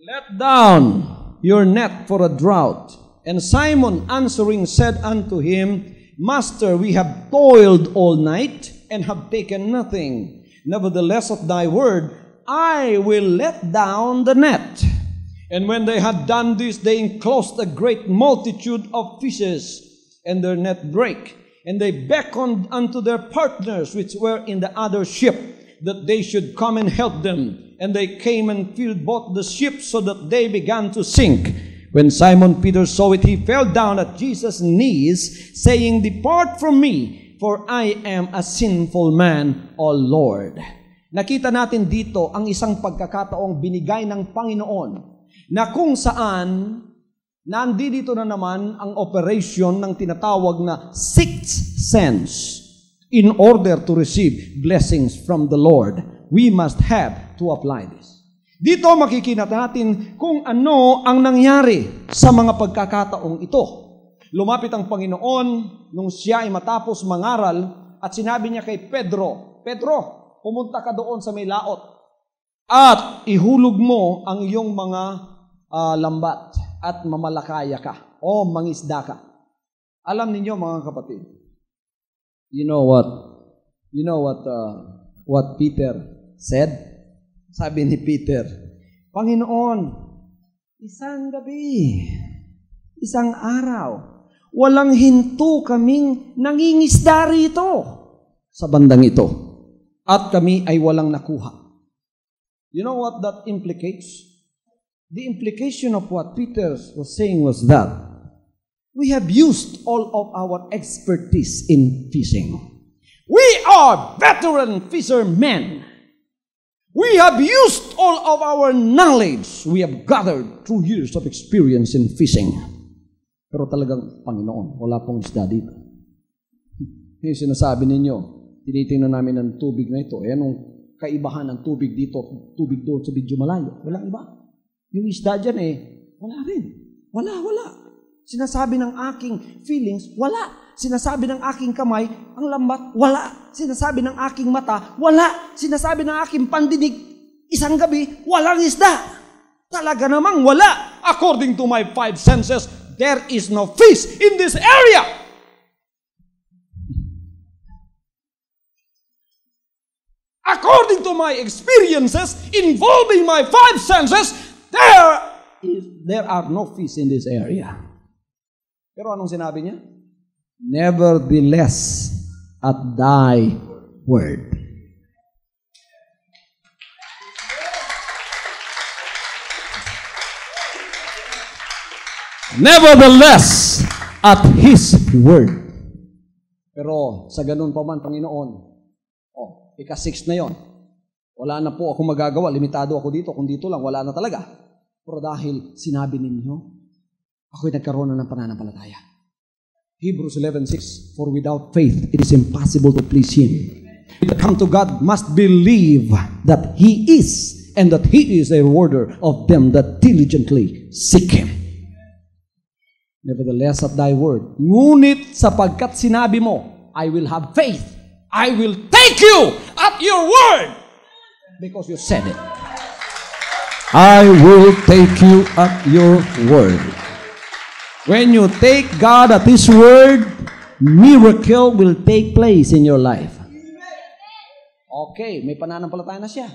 Let down your net for a draught. And Simon answering said unto him, Master, we have toiled all night and have taken nothing. Nevertheless of thy word, I will let down the net. And when they had done this, they enclosed a great multitude of fishes, and their net brake. And they beckoned unto their partners which were in the other ship, that they should come and help them. And they came and filled both the ships, so that they began to sink. When Simon Peter saw it, he fell down at Jesus' knees, saying, Depart from me, for I am a sinful man, O Lord. Nakita natin dito ang isang pagkakataong binigay ng Panginoon, na kung saan nandito na naman ang operation ng tinatawag na sixth sense. In order to receive blessings from the Lord, we must have to apply this. Dito makikita natin kung ano ang nangyari sa mga pagkakataong ito. Lumapit ang Panginoon nung siya ay matapos mangaral at sinabi niya kay Pedro, Pedro, pumunta ka doon sa may laot at ihulog mo ang iyong mga lambat at mamalakaya ka o mangisda ka. Alam ninyo mga kapatid, you know what Peter said? Sabi ni Peter, Panginoon, isang gabi, isang araw, walang hinto kaming nangingisda rito sa bandang ito at kami ay walang nakuha. You know what that implicates? The implication of what Peter was saying was that we have used all of our expertise in fishing. We are veteran fishermen. We have used all of our knowledge we have gathered through years of experience in fishing. Pero talagang, Panginoon, wala pong isda dito. Yung sinasabi ninyo, tinitingnan namin ng tubig na ito. Anong kaibahan ng tubig dito, tubig doon sa medyo malayo? Walang iba. Yung isda dyan wala rin. Wala. Sinasabi ng aking feelings, wala. Sinasabi ng aking kamay, ang lambat, wala. Sinasabi ng aking mata, wala. Sinasabi ng aking pandinig, isang gabi, walang isda. Talaga namang wala. According to my 5 senses, there is no fish in this area. According to my experiences involving my 5 senses, there are no fish in this area. Pero anong sinabi niya? Nevertheless, at thy word. Nevertheless, at His word. Pero sa ganun pa man, Panginoon, ika-6 na yon. Wala na po ako magagawa, limitado ako dito. Kung dito lang, wala na talaga. Pero dahil sinabi ninyo, ako'y nagkaroon na ng pananampalataya. Hebrews 11:6, for without faith, it is impossible to please Him. To come to God must believe that He is, and that He is a rewarder of them that diligently seek Him. Nevertheless, at thy word, ngunit sapagkat sinabi mo, I will have faith, I will take you at your word, because you said it. I will take you at your word. When you take God at His word, miracle will take place in your life. Okay, may pananampalataya na siya.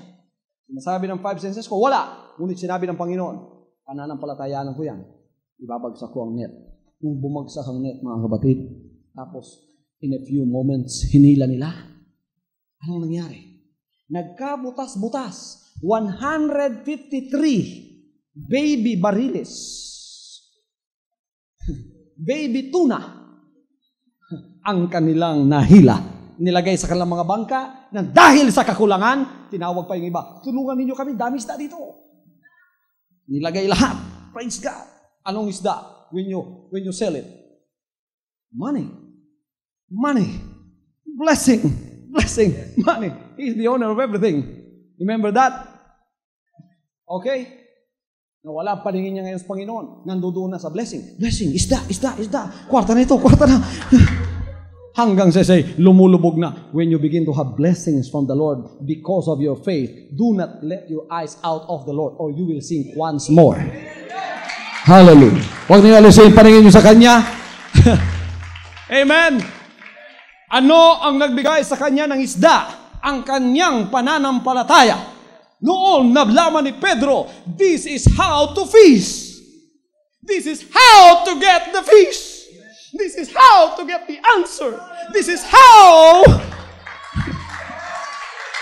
Sinasabi ng 5 senses ko, wala. Ngunit sinabi ng Panginoon, pananampalatayaan ko yan. Ibabagsak ko ang net. Kung bumagsak ang net, mga kapatid, tapos in a few moments, hinila nila. Anong nangyari? Nagkabutas-butas. 153 baby bariles. Baby tuna. Ang kanilang nahila. Nilagay sa kanilang mga bangka na dahil sa kakulangan, tinawag pa yung iba, tulungan ninyo kami, dami isda dito. Nilagay lahat. Praise God. Anong isda? When you sell it? Money. Money. Blessing. Blessing. Money. He's the owner of everything. Remember that? Okay? Nawala ang paningin niya ngayon sa Panginoon. Nandoon na sa blessing. Blessing. Isda. Kwarta na ito. Kwarta na. Hanggang say, lumulubog na. When you begin to have blessings from the Lord because of your faith, do not let your eyes out of the Lord or you will sink once more. Hallelujah. Huwag niyo alisin paningin niyo sa Kanya. Amen. Ano ang nagbigay sa Kanya ng isda? Ang Kanyang pananampalataya. Noon, nablaman ni Pedro, this is how to fish. This is how to get the fish. This is how to get the answer. This is how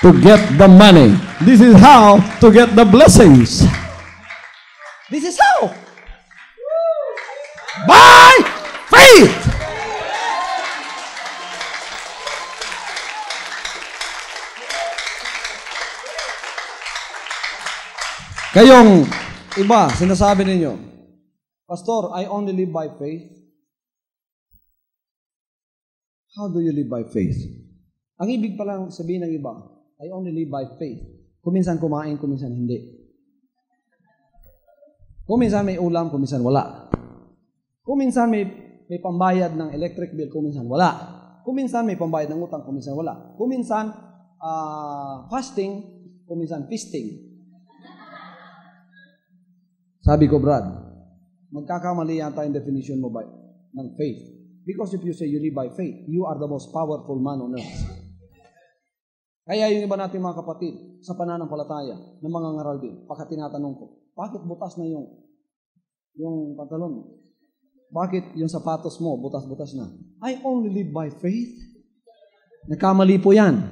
to get the money. This is how to get the blessings. This is how. By faith. Kayong iba, sinasabi ninyo, Pastor, I only live by faith. How do you live by faith? Ang ibig palang sabihin ng iba, I only live by faith. Kuminsan kumain, kuminsan hindi. Kuminsan may ulam, kuminsan wala. Kuminsan may pambayad ng electric bill, kuminsan wala. Kuminsan may pambayad ng utang, kuminsan wala. Kuminsan fasting, kuminsan feasting. Sabi ko, Brad, magkakamali yata yung definition mo ng faith. Because if you say you live by faith, you are the most powerful man on earth. Kaya yung iba natin mga kapatid, sa pananampalataya, ng mga ngaral din, pagka tinatanong ko, bakit butas na yung pantalon mo? Bakit yung sapatos mo, butas-butas na? I only live by faith. Nagkamali po yan.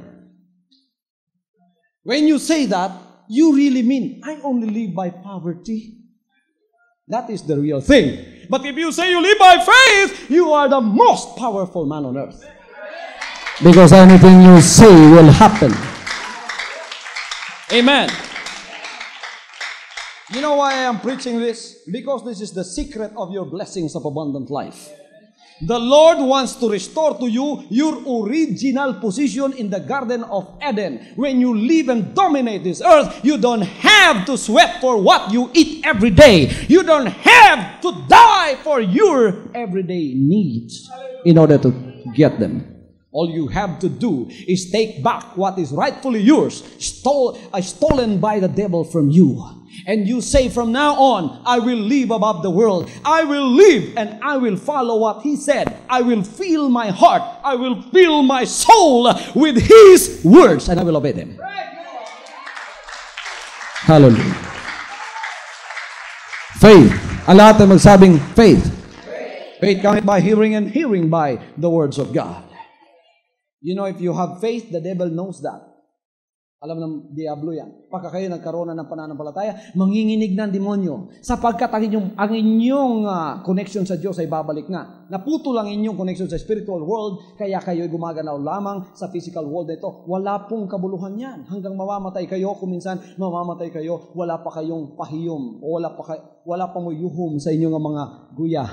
When you say that, you really mean, I only live by poverty. That is the real thing. But if you say you live by faith, you are the most powerful man on earth. Because anything you say will happen. Amen. You know why I am preaching this? Because this is the secret of your blessings of abundant life. The Lord wants to restore to you your original position in the Garden of Eden. When you live and dominate this earth, you don't have to sweat for what you eat every day. You don't have to die for your everyday needs in order to get them. All you have to do is take back what is rightfully yours, stolen by the devil from you. And you say from now on, I will live above the world. I will live and I will follow what He said. I will fill my heart. I will fill my soul with His words and I will obey them. Hallelujah. Faith. Ang lahat ay magsabing faith. Faith cometh by hearing and hearing by the words of God. You know, if you have faith, the devil knows that. Alam ng diablo yan. Pagka kayo nagkaroon na ng pananampalataya, manginginig ng demonyo. Sapagkat ang inyong connection sa Diyos ay babalik na. Naputol ang inyong connection sa spiritual world, kaya kayo ay gumagalaw lamang sa physical world na ito. Wala pong kabuluhan yan. Hanggang mamamatay kayo, kung minsan mamamatay kayo, wala pa kayong pahiyom, o wala pa mo yuhom sa inyong mga guya.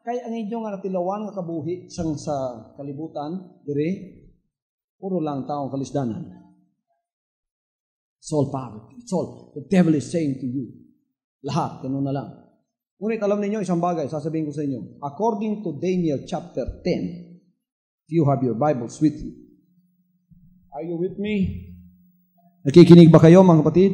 Kaya ang inyong natilawan nga kabuhi sa kalibutan, dire, puro lang taong kalisdanan. It's all poverty. It's all the devil is saying to you. Lahat, ganun na lang. Ngunit alam ninyo, isang bagay, sasabihin ko sa inyo. According to Daniel chapter 10, if you have your Bibles with you. Are you with me? Nakikinig ba kayo, mga kapatid?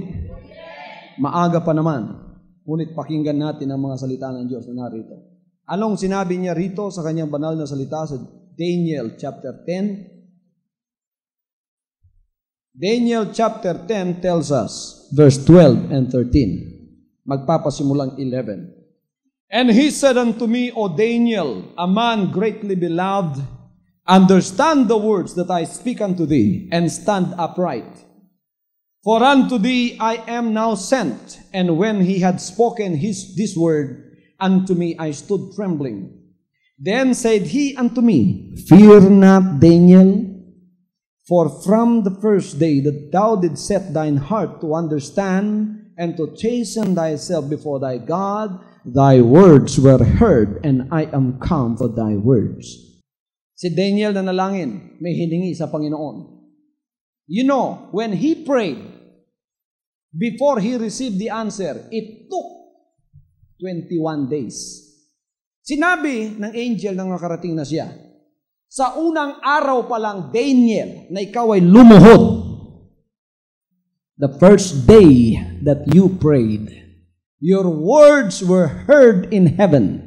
Maaga pa naman. Ngunit pakinggan natin ang mga salita ng Diyos na narito. Anong sinabi niya rito sa kanyang banal na salita sa Daniel chapter 10? Daniel chapter 10 tells us, verse 12 and 13. Magpapasimulang 11. And he said unto me, O Daniel, a man greatly beloved, understand the words that I speak unto thee, and stand upright. For unto thee I am now sent. And when he had spoken this word unto me, I stood trembling. Then said he unto me, Fear not, Daniel, for from the first day that thou didst set thine heart to understand and to chasten thyself before thy God, thy words were heard, and I am come for thy words. Si Daniel na nalangin, may hiningi sa Panginoon. You know, when he prayed, before he received the answer, it took 21 days. Sinabi ng angel na nakarating na siya, sa unang araw pa lang, Daniel, na ikaw ay lumuhod. The first day that you prayed, your words were heard in heaven.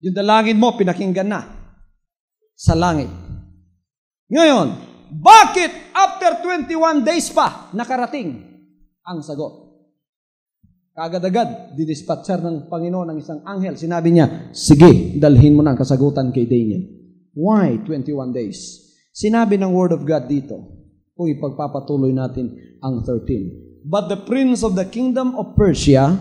Yung dalangin mo, pinakinggan na sa langit. Ngayon, bakit after 21 days pa nakarating ang sagot? Kagad-agad, didispatcher ng Panginoon ng isang anghel. Sinabi niya, sige, dalhin mo na ang kasagutan kay Daniel. Why 21 days? Sinabi ng Word of God dito, kung ipagpapatuloy natin ang 13. But the prince of the kingdom of Persia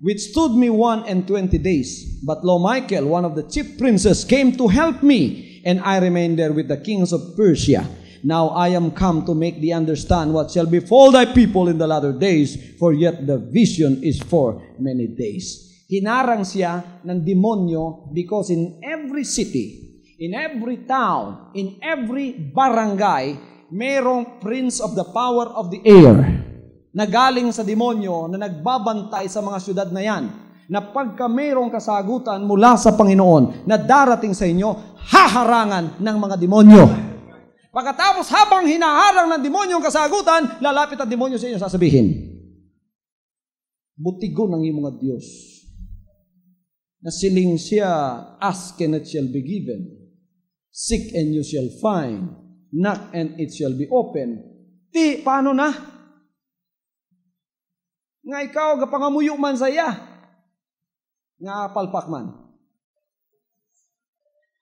withstood me 21 days. But lo, Michael, one of the chief princes, came to help me, and I remained there with the kings of Persia. Now I am come to make thee understand what shall befall thy people in the latter days, for yet the vision is for many days. Hinarang siya ng demonyo because in every city, in every town, in every barangay, mayroong prince of the power of the air na galing sa demonyo na nagbabantay sa mga syudad na yan, na pagka mayroong kasagutan mula sa Panginoon na darating sa inyo, haharangan ng mga demonyo. Pagkatapos habang hinaharang ng demonyo ang kasagutan, lalapit ang demonyo sa inyo, sasabihin, butigon ng iyong mga Diyos, na siling siya, ask and it shall be given, seek and you shall find, knock and it shall be open. Paano na? Nga ikaw, kapangamuyo man saya, nga palpak man.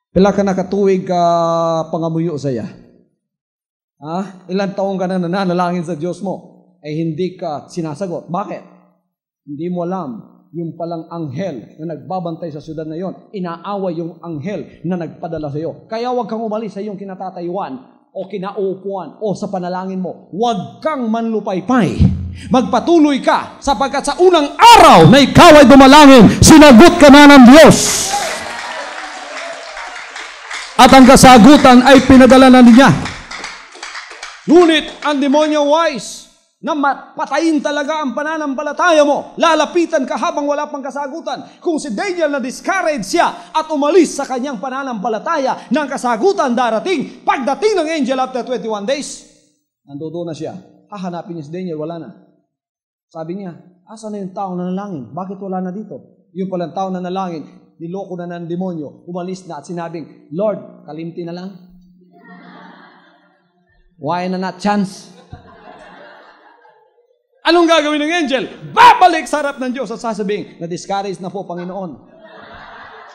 Pila ka nakatuwig ka pangamuyo saya. Ilang taong ka na nananalangin sa Diyos mo, ay hindi ka sinasagot. Bakit? Hindi mo alam, yung palang anghel na nagbabantay sa syudad na yon, inaaway yung anghel na nagpadala sa iyo. Kaya huwag kang umalis sa iyong kinatatayuan o kinaupuan o sa panalangin mo. Huwag kang manlupaypay. Magpatuloy ka sapagkat sa unang araw na ikaw ay dumalangin, sinagot ka na ng Diyos. At ang kasagutan ay pinadala na niya. Ngunit ang demonyo wise na patayin talaga ang pananampalataya mo. Lalapitan ka habang wala pang kasagutan. Kung si Daniel na discourage siya at umalis sa kanyang pananampalataya ng kasagutan darating, pagdating ng angel after 21 days, nandoon na siya. Hahanapin niya si Daniel, wala na. Sabi niya, asa na yung tao na nalangin? Bakit wala na dito? Yung palang tao na nalangin, niloko na ng demonyo, umalis na at sinabing, Lord, kalimti na lang. Why na not chance? Anong gagawin ng angel? Babalik sa harap ng Diyos at sasabihin, na-discourage na po, Panginoon.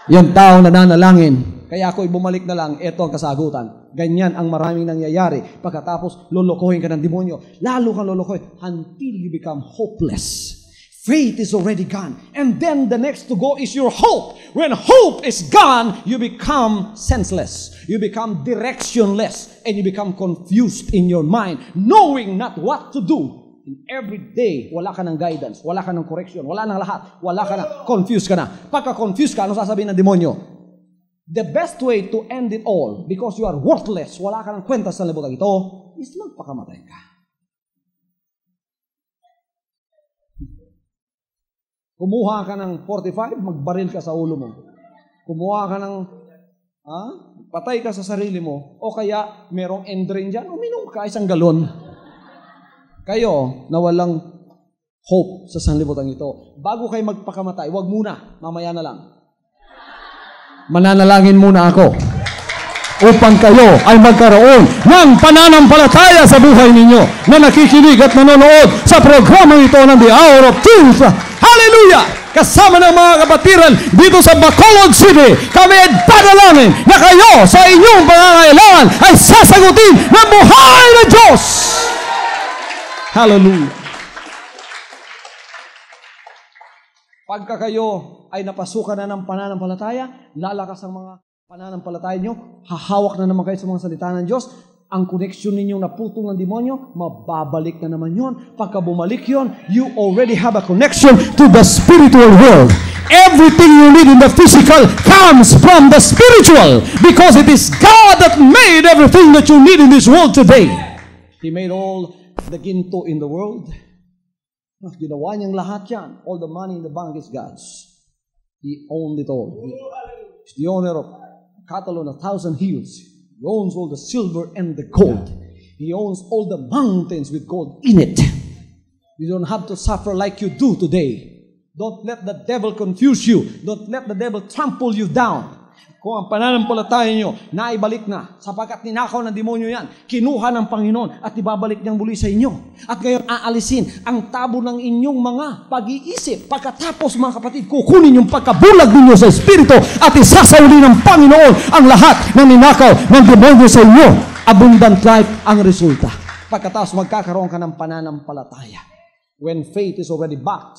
Yung tao na nanalangin, kaya ako'y bumalik na lang, eto ang kasagutan. Ganyan ang maraming nangyayari. Pagkatapos, lolokohin ka ng demonyo. Lalo kang lolokohin until you become hopeless. Faith is already gone. And then the next to go is your hope. When hope is gone, you become senseless. You become directionless. And you become confused in your mind, knowing not what to do. And every day, wala ka ng guidance, wala ka ng correction, wala ng lahat, wala ka na, confused ka na. Pagka-confused ka, ano sasabihin ng demonyo? The best way to end it all, because you are worthless, wala ka ng kwenta sa libutan ito, is magpakamatay ka. Kumuha ka ng 45, magbaril ka sa ulo mo. Kumuha ka ng, patay ka sa sarili mo, o kaya merong endrin dyan, uminom ka 1 galon. Kayo na walang hope sa sanlibutan ito, bago kayo magpakamatay, wag muna, mamaya na lang. Mananalangin muna ako upang kayo ay magkaroon ng pananampalataya sa buhay ninyo na nakikinig at nanonood sa programang ito ng The Hour of Truth. Hallelujah! Kasama ng mga kapatiran dito sa Bacolod City, kami ay padalangin na kayo sa inyong pangangailangan ay sasagutin ng buhay na Diyos. Hallelujah! Pagka kayo ay napasukan na ng pananampalataya, lalakas ang mga pananampalataya nyo, hahawak na naman kayo sa mga salita ng Diyos, ang connection ninyong naputol ng demonyo, mababalik na naman yon. Pagka bumalik yon, you already have a connection to the spiritual world. Everything you need in the physical comes from the spiritual, because it is God that made everything that you need in this world today. He made all the ginto in the world. Ginawa niyang lahat yan. All the money in the bank is God's. He owned it all. He's the owner of cattle on 1,000 hills. He owns all the silver and the gold. He owns all the mountains with gold in it. You don't have to suffer like you do today. Don't let the devil confuse you. Don't let the devil trample you down. Kung ang pananampalataya nyo, naibalik na, sapagkat ninakaw ng demonyo yan, kinuha ng Panginoon at ibabalik niyang muli sa inyo. At ngayon aalisin ang tabo ng inyong mga pag-iisip. Pagkatapos mga kapatid, kukunin yung pagkabulag ninyo sa Espiritu at isasauli ng Panginoon ang lahat ng ninakaw ng demonyo sa inyo. Abundant life ang resulta. Pagkatapos magkakaroon ka ng pananampalataya. When faith is already backed,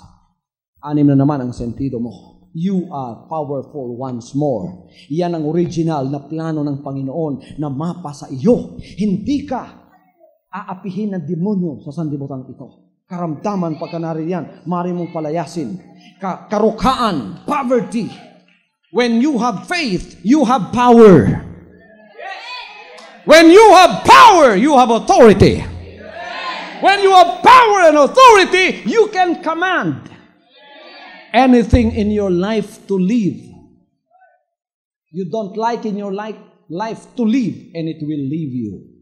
6 na naman ang sentido mo. You are powerful once more. Yan ang original na plano ng Panginoon na mapa sa iyo. Hindi ka aapihin ng demonyo sa sanlibutan ito. Karamdaman pagka naririyan, maaari mong palayasin. Karukaan, poverty. When you have faith, you have power. When you have power, you have authority. When you have power and authority, you can command anything in your life to live. You don't like in your life to live, and it will leave you.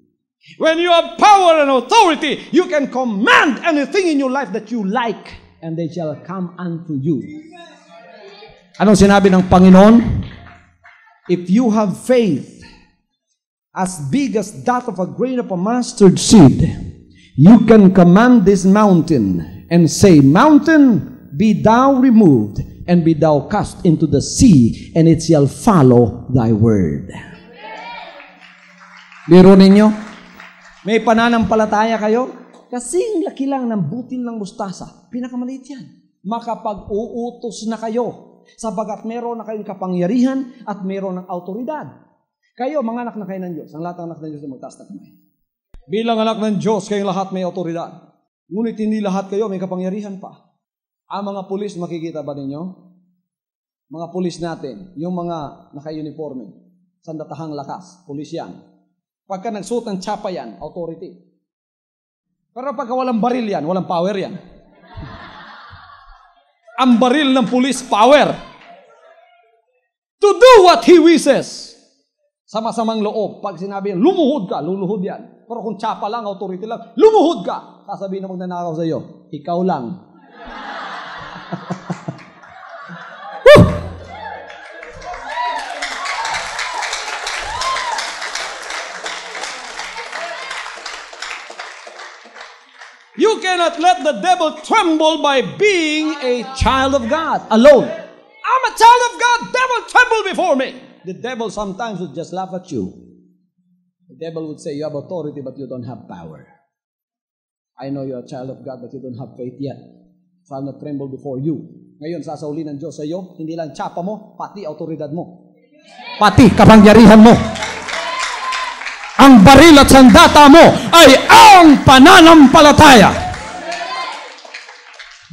When you have power and authority, you can command anything in your life that you like, and they shall come unto you. Anong sinabi ng Panginoon? If you have faith as big as that of a grain of a mustard seed, you can command this mountain and say, "Mountain, be thou removed, and be thou cast into the sea, and it shall follow thy word." Biro ninyo, may pananampalataya kayo? Kasing laki lang ng butil ng mustasa. Pinakamaliit yan. Makapag-uutos na kayo, sabagat meron na kayong kapangyarihan at meron ng autoridad. Kayo, mga anak na kayo ng Diyos. Ang lahat ng anak ng Diyos ay magtaas na kamay. Bilang anak ng Diyos, kayong lahat may autoridad. Ngunit hindi lahat kayo may kapangyarihan pa. Ang mga pulis, makikita ba ninyo? Mga pulis natin, yung mga naka-uniforme, sandatahang lakas, pulis yan. Pagka nagsuot ng tsapa yan, authority. Pero pagka walang baril yan, walang power yan. Ang baril ng pulis, power. To do what he wishes. Sa masamang loob, pag sinabi yan, lumuhod ka, luluhod yan. Pero kung tsapa lang, authority lang, lumuhod ka. Sasabihin na magnanakaw sa iyo, ikaw lang. You cannot let the devil tremble by being a child of God alone. I'm a child of God, devil tremble before me. the devil sometimes would just laugh at you. The devil would say, you have authority but you don't have power. I know you're a child of God but you don't have faith yet. So I'll not tremble before you. Ngayon, sasaulin ng Diyos sa iyo, hindi lang tsapa mo, pati autoridad mo. Pati kapangyarihan mo. Ang baril at sandata mo ay ang pananampalataya.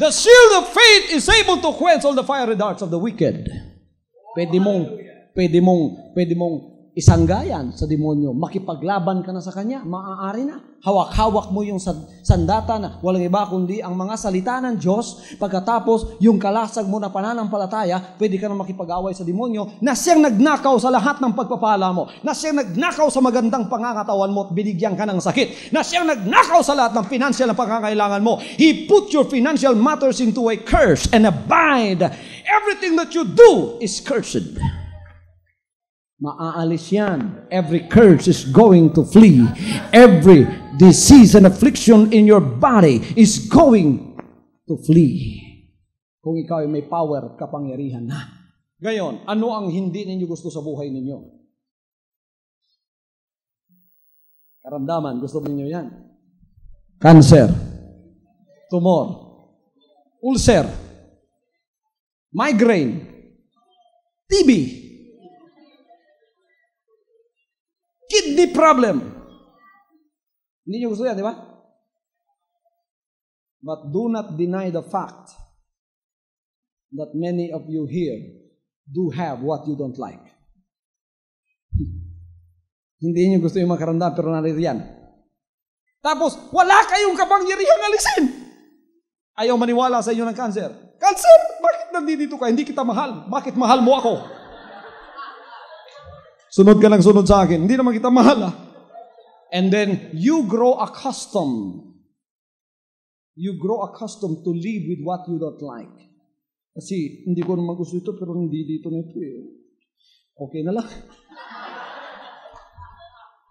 The shield of faith is able to quench all the fiery darts of the wicked. Pwede mong isanggayan sa demonyo. Makipaglaban ka na sa kanya. Maaari na. Hawak-hawak mo yung sandata na walang iba kundi ang mga salita ng Diyos. Pagkatapos, yung kalasag mo na pananampalataya, pwede ka na makipag-away sa demonyo na siyang nagnakaw sa lahat ng pagpapala mo. Na siyang nagnakaw sa magandang pangangatawan mo at binigyan ka ng sakit. Na siyang nagnakaw sa lahat ng financial na pangangailangan mo. He put your financial matters into a curse and abide. Everything that you do is cursed. Maaalis yan. Every curse is going to flee. Every disease and affliction in your body is going to flee. Kung ikaw ay may power, kapangyarihan na. Gayon, ano ang hindi ninyo gusto sa buhay ninyo? Karamdaman, gusto ninyo yan? Cancer, tumor, ulcer, migraine, TB, kidney problem. Hindi nyo gusto yan, di ba? But do not deny the fact that many of you here do have what you don't like. Hindi nyo gusto yung makaramdam, pero narito yan. Tapos, wala kayong kapangyarihang alisin. Ayaw maniwala sa inyo ng cancer. Cancer, bakit nandito ka? Hindi kita mahal. Bakit mahal mo ako? Sunod ka lang sunod sa akin. Hindi naman kita mahal, ah. And then, you grow accustomed. You grow accustomed to live with what you don't like. Kasi, hindi ko naman gusto ito, pero hindi dito na ito eh. Okay na lang.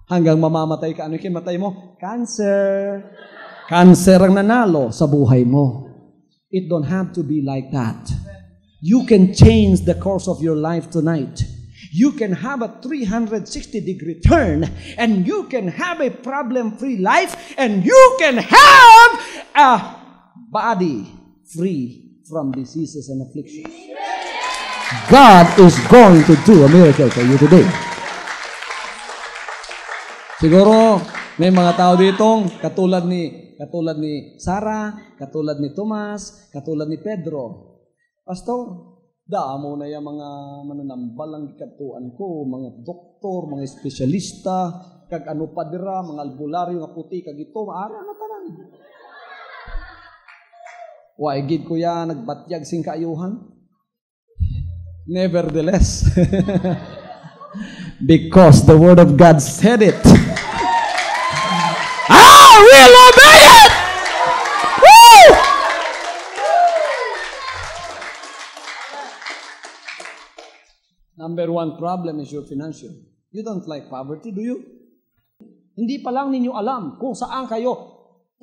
Hanggang mamamatay ka. Ano yung kimatay mo? Cancer. Cancer ang nanalo sa buhay mo. It don't have to be like that. You can change the course of your life tonight. You can have a 360-degree turn, and you can have a problem-free life, and you can have a body free from diseases and afflictions. God is going to do a miracle for you today. Siguro, may mga tao ditong katulad ni Sarah, katulad ni Tomas, katulad ni Pedro. Pastor, damo na yung mga mananambalang katuan ko, mga doktor, mga espesyalista, kag ano pa dira, mga albularyo nga puti, kag ito, maara na tanan. Waigid ko yan, nagbatyag sing kaayuhan. Nevertheless, because the Word of God said it, I will obey it! Woo! Number one problem is your financial. You don't like poverty, do you? Hindi pa lang ninyo alam kung saan kayo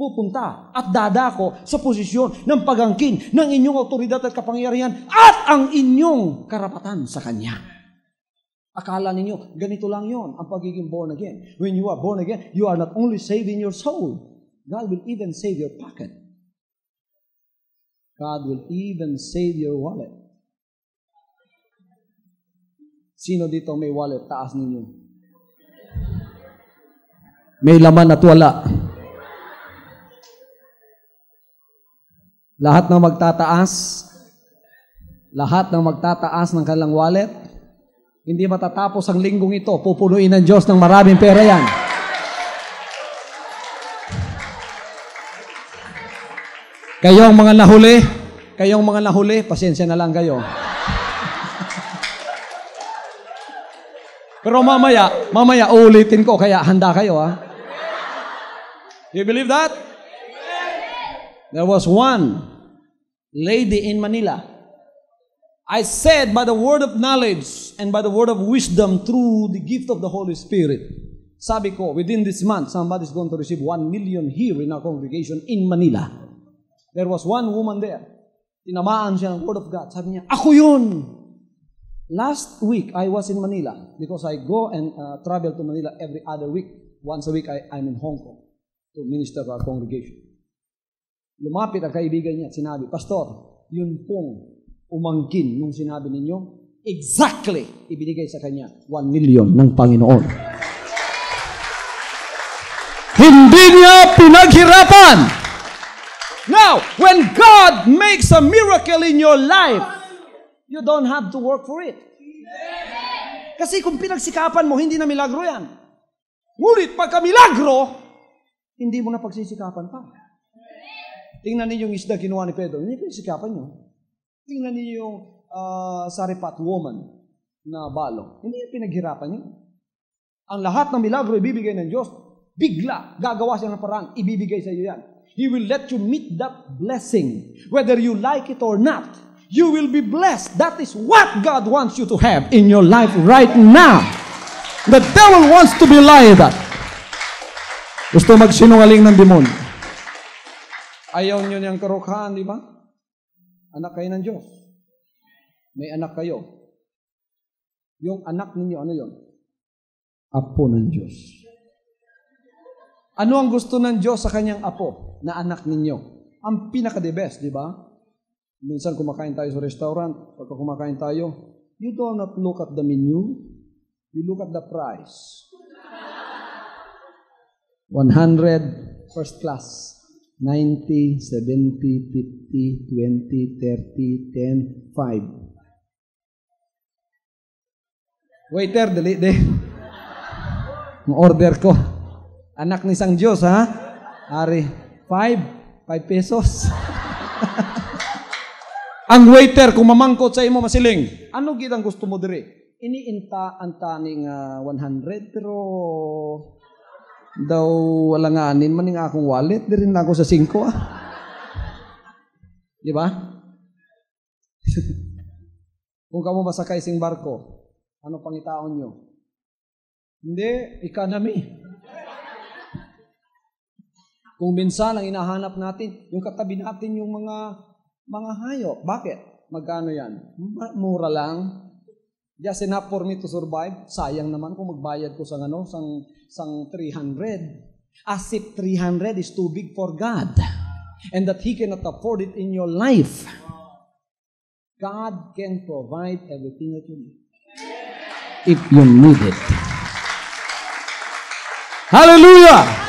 pupunta at dadako sa posisyon ng pagangkin ng inyong autoridad at kapangyarihan at ang inyong karapatan sa Kanya. Akala ninyo, ganito lang yon ang pagiging born again. When you are born again, you are not only saving your soul, God will even save your pocket. God will even save your wallet. Sino dito may wallet? Taas ninyo. May laman at wala. Lahat ng magtataas ng kanilang wallet, hindi matatapos ang linggong ito. Pupunuin ng Diyos ng maraming pera yan. Kayong mga nahuli, pasensya na lang kayo. Pero mamaya ulitin ko, kaya handa kayo, ha? You believe that? There was one lady in Manila. I said by the word of knowledge and by the word of wisdom through the gift of the Holy Spirit. Sabi ko, within this month, somebody's going to receive 1 million here in our congregation in Manila. There was one woman there. Tinamaan siya ng word of God. Sabi niya, ako yun. Last week, I was in Manila because I go and travel to Manila every other week. Once a week, I'm in Hong Kong to minister to our congregation. Lumapit ang kaibigan niya at sinabi, Pastor, yun pong umangkin nung sinabi ninyo, exactly ibinigay sa kanya 1 million ng Panginoon. Hindi niya pinaghirapan. Now, when God makes a miracle in your life, you don't have to work for it. Kasi kung pinagsikapan mo, hindi na milagro yan. Ngunit pagka milagro, hindi mo na pagsisikapan pa. Tingnan niyo yung isda ginawa ni Pedro. Hindi pinagsikapan nyo. Tingnan niyo yung Sarephat woman na balo. Hindi yung pinaghirapan nyo. Ang lahat ng milagro ibibigay ng Diyos. Bigla, gagawa siya ng paraan, ibibigay sa iyo yan. He will let you meet that blessing. Whether you like it or not, you will be blessed. That is what God wants you to have in your life right now. The devil wants to belie that. Gusto magsinungaling ng demonyo. Ayaw nyo niyang karukhaan, di ba? Anak kayo ng Diyos. May anak kayo. Yung anak ninyo, ano yun? Apo ng Diyos. Ano ang gusto ng Diyos sa kanyang apo na anak ninyo? Ang pinaka-the best, di ba? Minsan kumakain tayo sa restaurant, pagka kumakain tayo, you do not look at the menu, you look at the price. 100, first class. 90, 70, 50, 20, 30, 10, 5. Waiter, dali, order ko. Anak ni isang Diyos, ha? Ari, 5 pesos. Ang waiter, kung mamangkot sa imo masiling, ano gitang gusto mo dire? Iniinta ang taning 100, pero daw wala nga anin maning akong wallet, di rin ako sa 5, ah. Di ba? Kung kamo masakay sing barko, ano pangitaon nyo? Hindi, economy. Kung minsan ang inahanap natin, yung katabi natin yung mga hayop. Bakit? Magkano yan? Mura lang. Just enough for me to survive. Sayang naman kung magbayad ko sang 300. As if 300 is too big for God. And that He cannot afford it in your life. God can provide everything that you need. If you need it. Hallelujah!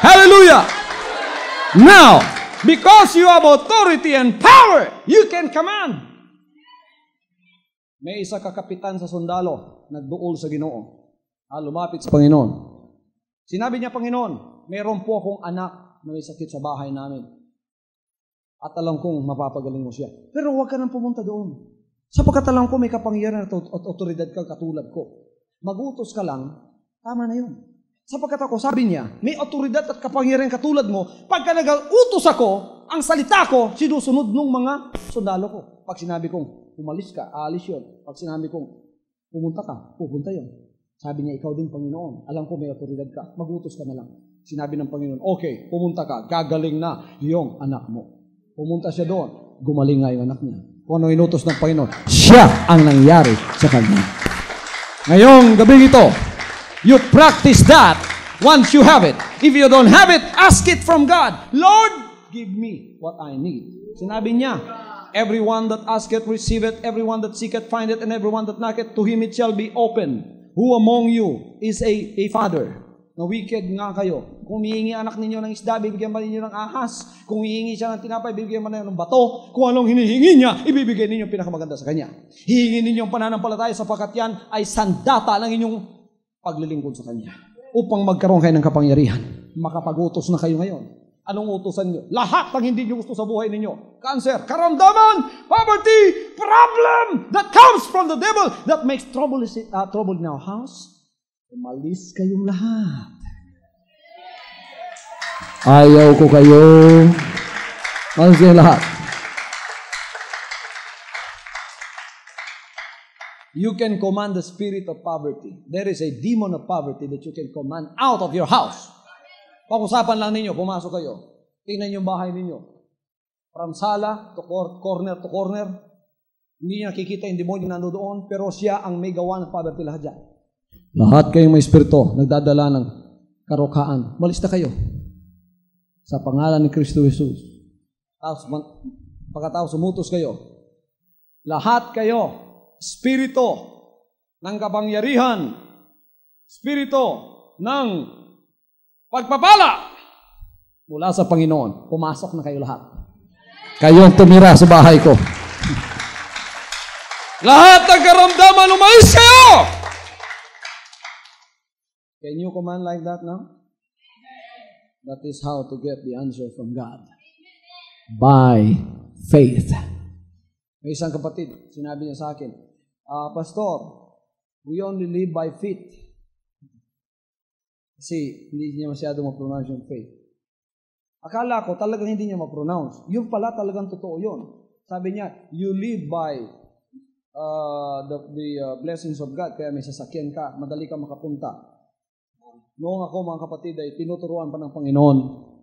Hallelujah! Now, because you have authority and power, you can command. May isa kakapitan sa sundalo, nagduol sa Ginoo. Lumapit sa Panginoon. Sinabi niya, Panginoon, meron po akong anak na may sakit sa bahay namin. At alam kong mapapagaling mo siya. Pero huwag ka nang pumunta doon. Sapagkat alam ko may kapangyarihan at otoridad ka katulad ko. Magutos ka lang, tama na yun. Sapagkat ako, sabi niya, may otoridad at kapangyarihan katulad mo, pagka nag-utos ako, ang salita ko, sinusunod ng mga sundalo ko. Pag sinabi kong, umalis ka, aalis yun. Pag sinabi kong, pumunta ka, pupunta yun. Sabi niya, ikaw din, Panginoon. Alam ko may otoridad ka, mag-utos ka na lang. Sinabi ng Panginoon, okay, pumunta ka, gagaling na yung anak mo. Pumunta siya doon, gumaling nga yung anak niya. Kung ano inutos ng Panginoon, siya ang nangyari sa kanya. Ngayong gabi ito, you practice that once you have it. If you don't have it, ask it from God. Lord, give me what I need. Sinabi niya, everyone that asketh, receiveth, everyone that seeketh, findeth, and everyone that knocketh, to him it shall be open. Who among you is a father? Na wicked nga kayo. Kung hihingi anak ninyo ng isda, bibigyan ba ninyo ng ahas? Kung hihingi siya ng tinapay, bibigyan ba ninyo ng bato? Kung anong hinihingi niya, ibibigay ninyo pinakamaganda sa kanya. Hihingi ninyo ang pananampalataya sapagkat yan ay sandata ng inyong paglilingkod sa kanya. Upang magkaroon kayo ng kapangyarihan. Makapag-utos na kayo ngayon. Anong utosan nyo? Lahat ng hindi nyo gusto sa buhay ninyo. Cancer, karamdaman, poverty, problem that comes from the devil that makes trouble in our house. Umalis kayong lahat. Ayaw ko kayo. Umalis kayong lahat. You can command the spirit of poverty. There is a demon of poverty that you can command out of your house. Pag-usapan lang ninyo, pumasok kayo. Tingnan yung bahay ninyo. From sala to corner to corner. Hindi niya nakikita yung demonyo na doon, pero siya ang may gawa ng poverty lahat dyan. Lahat kayong may espiritu, nagdadala ng karukaan. Malis na kayo. Sa pangalan ni Kristo Jesus. Tapos, pagkatapos umutos kayo. Lahat kayo, espiritu ng kapangyarihan, espiritu ng pagpapala mula sa Panginoon. Pumasok na kayo lahat. Kayo ang tumira sa bahay ko. Lahat ng karamdaman, umalis kayo! Can you command like that now? That is how to get the answer from God. By faith. May isang kapatid, sinabi niya sa akin, Pastor, we only live by faith. Kasi hindi niya masyado ma-pronounce yung faith. Akala ko talagang hindi niya ma-pronounce. Yung pala talagang totoo yun. Sabi niya, you live by the blessings of God, kaya may sasakyan ka, madali ka makapunta. Noong ako mga kapatid ay tinuturuan pa ng Panginoon,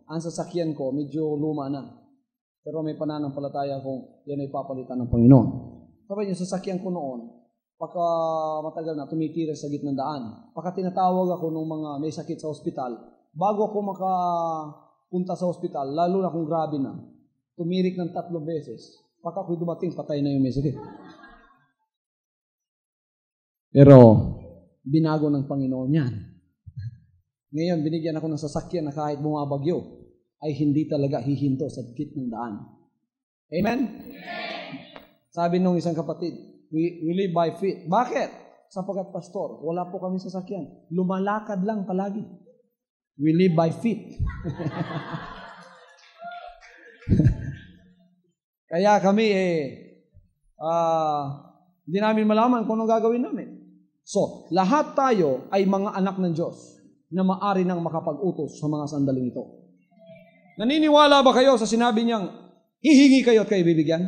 ang sasakyan ko medyo luma na. Pero may pananampalataya kung yan ay papalitan ng Panginoon. Sabi yung sasakyan ko noon, pagka matagal na tumitira sa gitnang daan, pagka tinatawag ako ng mga may sakit sa ospital, bago ako makapunta sa ospital, lalo na kung grabe na, tumirik ng 3 beses. Pagka ako dumating, patay na yung may sakit. Pero, binago ng Panginoon yan. Ngayon, binigyan ako ng sasakyan na kahit bumabagyo, ay hindi talaga hihinto sa gitnang daan. Amen? Sabi nung isang kapatid, we live by faith. Bakit? Sapagkat, Pastor, wala po kami sasakyan. Lumalakad lang palagi. We live by faith. Kaya kami hindi namin malaman kung anong gagawin namin. So, lahat tayo ay mga anak ng Diyos na maari nang makapag-utos sa mga sandaling ito. Naniniwala ba kayo sa sinabi niyang, hihingi kayo at kayo bibigyan?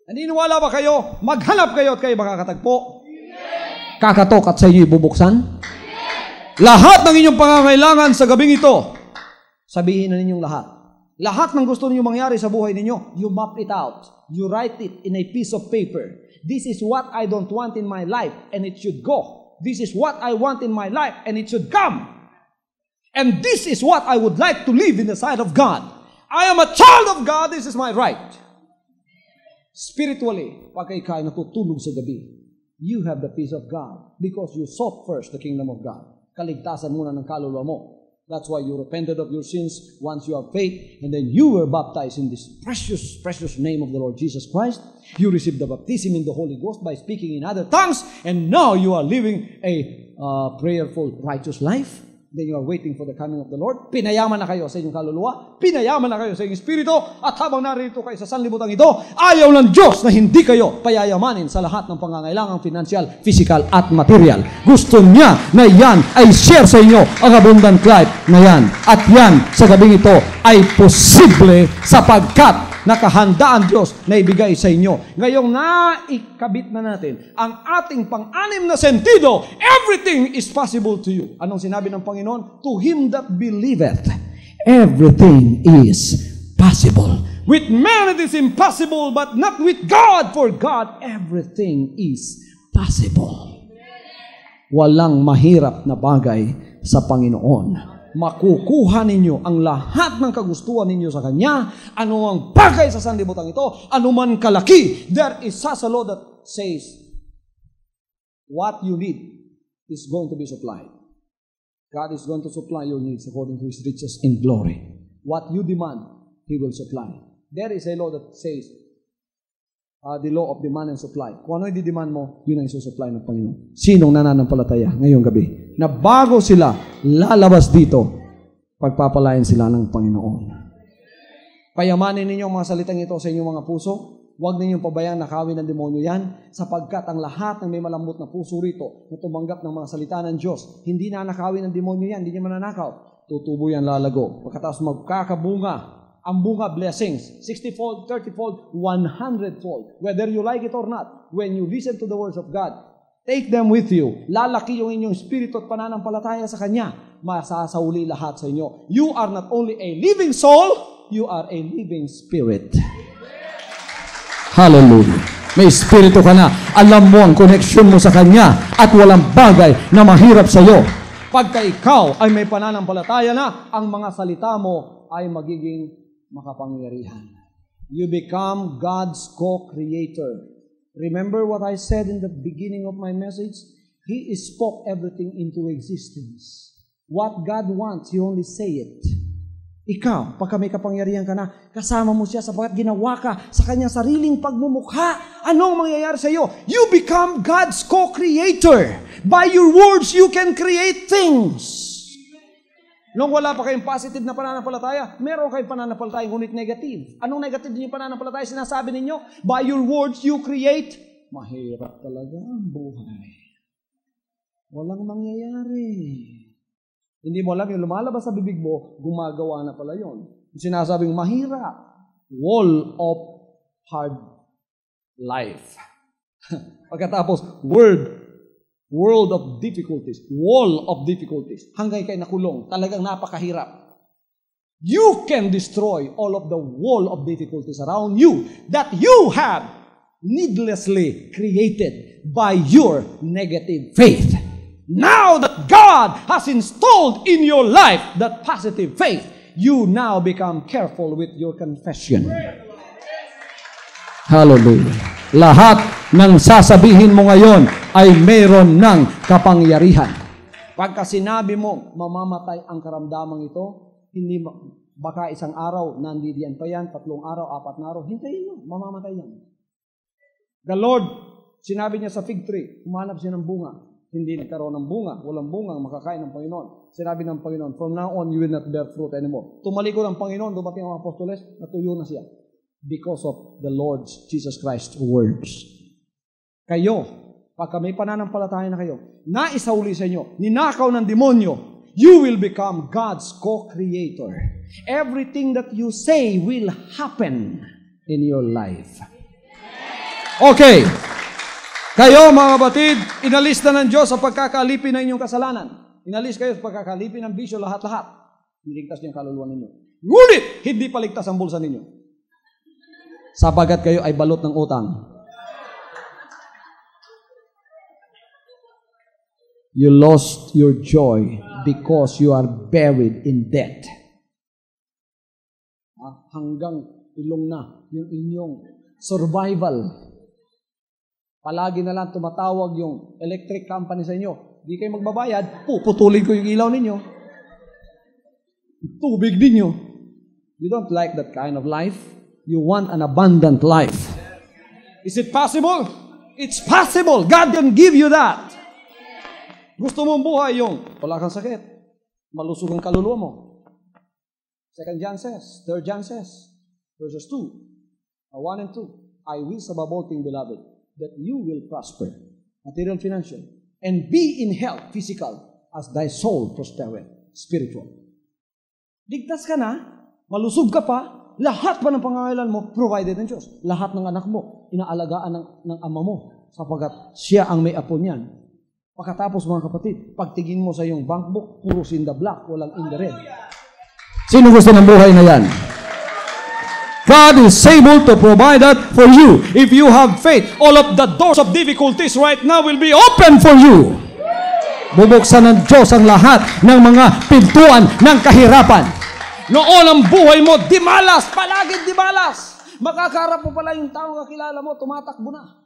Naniniwala ba kayo, maghanap kayo at kayo makakatagpo? Kakatok at sa inyo ibubuksan? Lahat ng inyong pangangailangan sa gabing ito, sabihin na ninyong lahat. Lahat ng gusto niyo mangyari sa buhay ninyo, you map it out. You write it in a piece of paper. This is what I don't want in my life, and it should go. This is what I want in my life, and it should come. And this is what I would like to live in the sight of God. I am a child of God, this is my right. Spiritually, pag ikaw ay natutulog sa gabi, you have the peace of God because you sought first the kingdom of God. Kaligtasan muna ng kaluluwa mo. That's why you repented of your sins once you have faith, and then you were baptized in this precious, precious name of the Lord Jesus Christ. You received the baptism in the Holy Ghost by speaking in other tongues, and now you are living a prayerful, righteous life. Then you are waiting for the coming of the Lord. Pinayaman na kayo sa inyong kaluluwa, pinayaman na kayo sa inyong espiritu, at habang narito kayo sa sanlibutan ito, ayaw ng Diyos na hindi kayo payayamanin sa lahat ng pangangailangang financial, physical, at material. Gusto niya na yan ay share sa inyo ang abundant life na yan. At yan sa gabing ito ay posible sapagkat nakahanda ang Diyos na ibigay sa inyo. Ngayong naikabit na natin ang ating pang-anim na sentido, everything is possible to you. Anong sinabi ng Panginoon? To him that believeth, everything is possible. With man it is impossible, but not with God. For God, everything is possible. Walang mahirap na bagay sa Panginoon. Makukuha ninyo ang lahat ng kagustuhan ninyo sa Kanya, anumang bagay sa sanlibutan ito, anuman kalaki. There is such a law that says, what you need is going to be supplied. God is going to supply your needs according to His riches in glory. What you demand, He will supply. There is a law that says, the law of demand and supply. Kung ano yung demand mo, yun ang isusupply ng Panginoon. Sinong nananampalataya ngayong gabi? Na bago sila lalabas dito, pagpapalain sila ng Panginoon. Payamanin ninyo ang mga salitang ito sa inyong mga puso. Huwag ninyong pabayang nakawin ng demonyo yan, sapagkat ang lahat ng may malambot na puso rito na tumanggap ng mga salita ng Diyos, hindi na nakawin ng demonyo yan, hindi niya mananakaw. Tutubo yan lalago. Pagkatapos magkakabunga, ang bunga blessings, 60-fold, 30-fold, 100-fold. Whether you like it or not, when you listen to the words of God, take them with you. Lalaki yung inyong spirito at pananampalataya sa Kanya. Masasauli lahat sa inyo. You are not only a living soul, you are a living spirit. Hallelujah. May espiritu ka na. Alam mo ang connection mo sa Kanya at walang bagay na mahirap sa iyo. Pagka ikaw ay may pananampalataya na, ang mga salita mo ay magiging makapangyarihan. You become God's co-creator. Remember what I said in the beginning of my message? He spoke everything into existence. What God wants, He only say it. Ikaw, pagka may kapangyarihan ka na, kasama mo siya sapagkat ginawa ka sa kanyang sariling pagmumukha. Anong mangyayari sa iyo? You become God's co-creator. By your words, you can create things. Nung wala pa kayong positive na pananampalataya, meron kayong pananampalataya ngunit negative. Anong negative din yung pananampalataya? Sinasabi ninyo, by your words, you create. Mahirap talaga ang buhay. Walang mangyayari. Hindi mo alam, yung lumalabas sa bibig mo, gumagawa na pala yun. Yung sinasabing mahirap, wall of hard life. Pagkatapos, world of difficulties, wall of difficulties. Hanggang kayo nakulong, talagang napakahirap. You can destroy all of the wall of difficulties around you that you have needlessly created by your negative faith. Now that God has installed in your life that positive faith, you now become careful with your confession. Hallelujah. Lahat ng sasabihin mo ngayon ay mayroon ng kapangyarihan. Pagka sinabi mo, mamamatay ang karamdamang ito, hindi baka isang araw, nandidiyan pa yan, 3 araw, 4 na araw, hintayin mo, mamamatay yan. The Lord, sinabi niya sa fig tree, humanap siya ng bunga. Hindi nagkaroon ng bunga, walang bunga ang makakain ng Panginoon. Sinabi ng Panginoon, from now on, you will not bear fruit anymore. Tumaliko ng Panginoon, dumating ang apostoles, natuyo na siya. Because of the Lord Jesus Christ's words. Kayo, pagka may pananampalataya na kayo, naisauli sa inyo, ninakaw ng demonyo, you will become God's co-creator. Everything that you say will happen in your life. Okay. Kayo, mga kapatid, inalis na ng Diyos sa pagkakalipin ng inyong kasalanan. Inalis kayo sa pagkakalipin ng bisyo lahat-lahat. Niligtas niyo ang kaluluwa ninyo. Ngunit, hindi paligtas ang bulsa ninyo. Sapagat kayo ay balot ng utang. You lost your joy because you are buried in debt. Hanggang ilong na yung inyong survival. Palagi na lang tumatawag yung electric company sa inyo. Di kayo magbabayad, puputulin ko yung ilaw ninyo. Tubig ninyo. You don't like that kind of life. You want an abundant life. Is it possible? It's possible. God can give you that. Gusto mong buhay yung wala kang sakit, malusog ang kaluluwa mo. 2 John says, 3 John says, verses 2, 1 and 2, I wish above all things, beloved, that you will prosper, material, financial, and be in health, physical, as thy soul prospereth, spiritual. Ligtas ka na, malusog ka pa, lahat pa ng pangangailangan mo, provided ng Diyos. Lahat ng anak mo, inaalagaan ng ama mo, sapagkat siya ang may apo niyan. Pagkatapos, mga kapatid, pagtingin mo sa iyong bank book, puro in the black, walang in the red. Sino gusto ng buhay na yan? God is able to provide that for you. If you have faith, all of the doors of difficulties right now will be open for you. Bubuksan ng Diyos ang lahat ng mga pintuan ng kahirapan. Noon ang buhay mo, dimalas, palaging dimalas. Makakarap mo pala yung taong kakilala mo, tumatakbo na.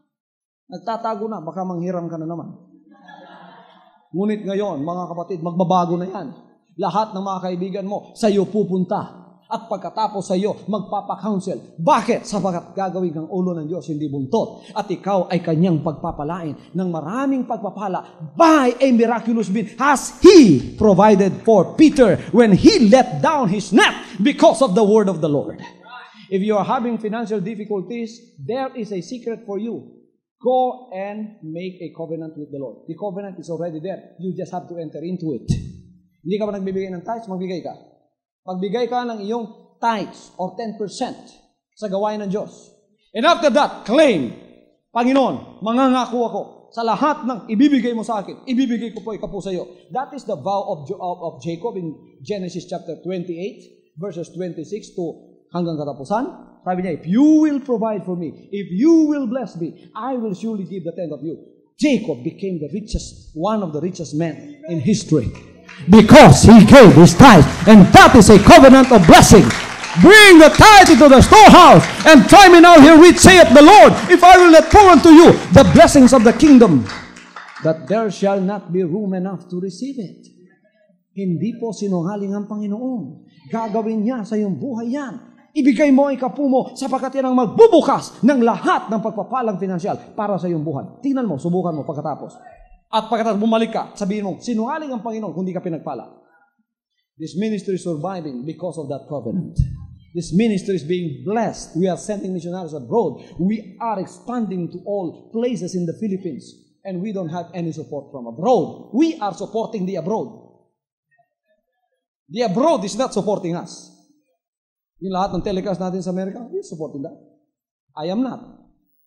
Nagtatago na, baka manghiram ka na naman. Ngunit ngayon, mga kapatid, magbabago na yan. Lahat ng mga kaibigan mo, sa iyo pupunta. At pagkatapos sa iyo, magpapakounsel. Bakit? Sapagat gagawin kang ulo ng Diyos, hindi buntot. At ikaw ay kanyang pagpapalain ng maraming pagpapala by a miraculous means as He provided for Peter when he let down his net because of the word of the Lord. If you are having financial difficulties, there is a secret for you. Go and make a covenant with the Lord. The covenant is already there. You just have to enter into it. Hindi ka ba nagbibigay ng tithes? Magbigay ka. Magbigay ka ng iyong tithes or 10% sa gawain ng Diyos. And after that, claim, Panginoon, mangangako ako sa lahat ng ibibigay mo sa akin, ibibigay ko po ikapo sa iyo. That is the vow of Jacob in Genesis chapter 28, verses 26 to hanggang katapusan. Sabi niya, if you will provide for me, if you will bless me, I will surely give the tenth of you. Jacob became the richest, one of the richest men in history, because he gave his tithe, and that is a covenant of blessing. Bring the tithe into the storehouse, and try me now herewith, saith the Lord, if I will not pour unto you the blessings of the kingdom, that there shall not be room enough to receive it. Hindi po sinungaling ang Panginoon. Gagawin niya sa iyong buhay yan. Ibigay mo ang ikapu mo, sapagkat yan ang magbubukas ng lahat ng pagpapalang pinansyal para sa iyong buhay. Tingnan mo, subukan mo pagkatapos. At pagkatapos bumalik ka, sabihin mo, sinungaling ang Panginoon kung di ka pinagpala. This ministry is surviving because of that covenant. This ministry is being blessed. We are sending missionaries abroad. We are expanding to all places in the Philippines. And we don't have any support from abroad. We are supporting the abroad. The abroad is not supporting us. Yung lahat ng telecast natin sa Amerika, we are supporting that. I am not.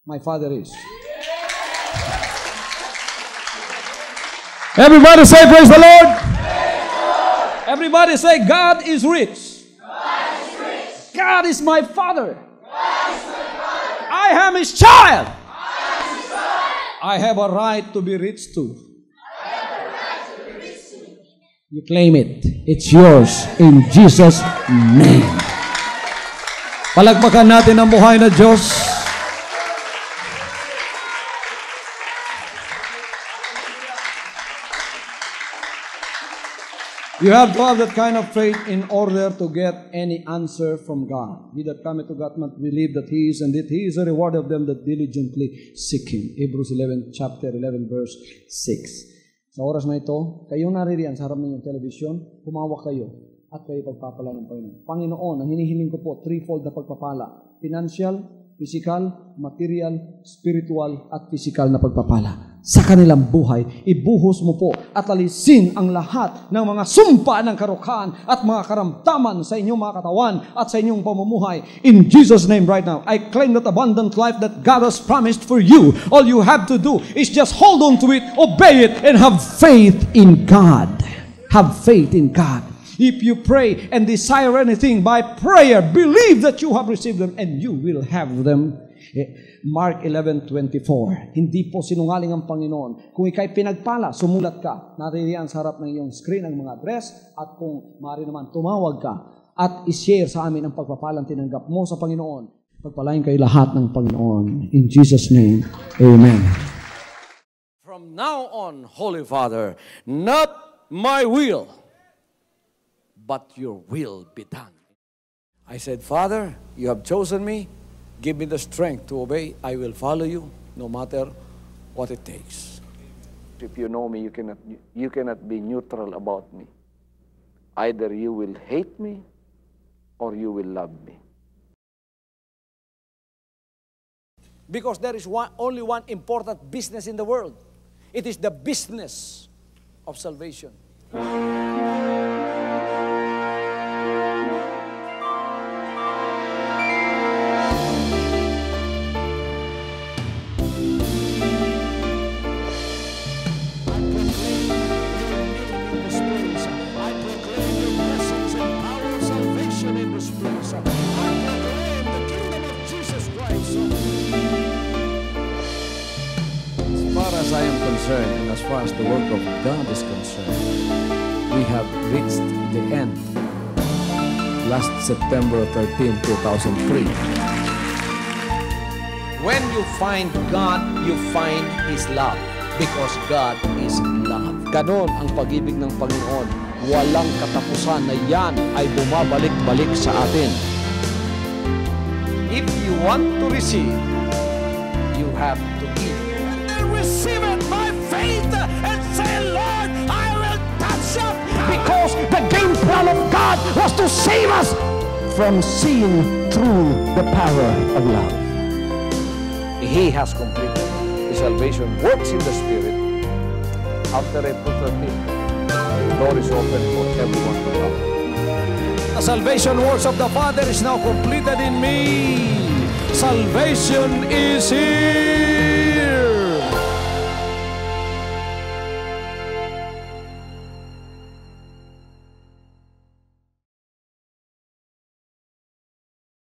My father is. Everybody say, praise the Lord. Everybody say, God is rich. God is rich. God is my father. God is my father. I am his child. I am his child. I have a right to be rich too. I have a right to be rich too. You claim it. It's yours in Jesus' name. Palagpakan natin ang buhay na Diyos. You have to have that kind of faith in order to get any answer from God. He that cometh to God must believe that He is, and that He is a reward of them that diligently seek Him. Hebrews 11, chapter 11, verse 6. Sa oras na ito, kayong naririyan sa harap ng television, humawak kayo at kayo pagpapala ng Panginoon. Panginoon, ang hinihiling ko po, threefold na pagpapala. Financial, physical, material, spiritual, at physical na pagpapala. Sa kanilang buhay, ibuhos mo po at alisin ang lahat ng mga sumpa ng karukhaan at mga karamdaman sa inyong mga katawan at sa inyong pamumuhay. In Jesus' name right now, I claim that abundant life that God has promised for you. All you have to do is just hold on to it, obey it, and have faith in God. Have faith in God. If you pray and desire anything by prayer, believe that you have received them and you will have them. Mark 11:24. Hindi po sinungaling ang Panginoon. Kung ikay pinagpala, sumulat ka. Naririyan sa harap ng iyong screen ang mga address, at kung maaari naman, tumawag ka at i-share sa amin ang pagpapalang tinanggap mo sa Panginoon. Pagpalain kayo lahat ng Panginoon. In Jesus' name, amen. From now on, Holy Father, not my will, but your will be done. I said, Father, you have chosen me. Give me the strength to obey. I will follow you no matter what it takes. If you know me, you cannot be neutral about me. Either you will hate me or you will love me. Because there is only one important business in the world. It is the business of salvation. As I am concerned, and as far as the work of God is concerned, we have reached the end. Last September 13, 2003. When you find God, you find His love, because God is love. Ganon ang pag-ibig ng Panginoon. Walang katapusan na yan ay bumabalik-balik sa atin. If you want to receive, you have to give. Receive it by faith and say, Lord, I will touch up. Because the game plan of God was to save us from seeing through the power of love. He has completed. The salvation works in the Spirit. After April 13th, the door is open for everyone to come. The salvation works of the Father is now completed in me. Salvation is here.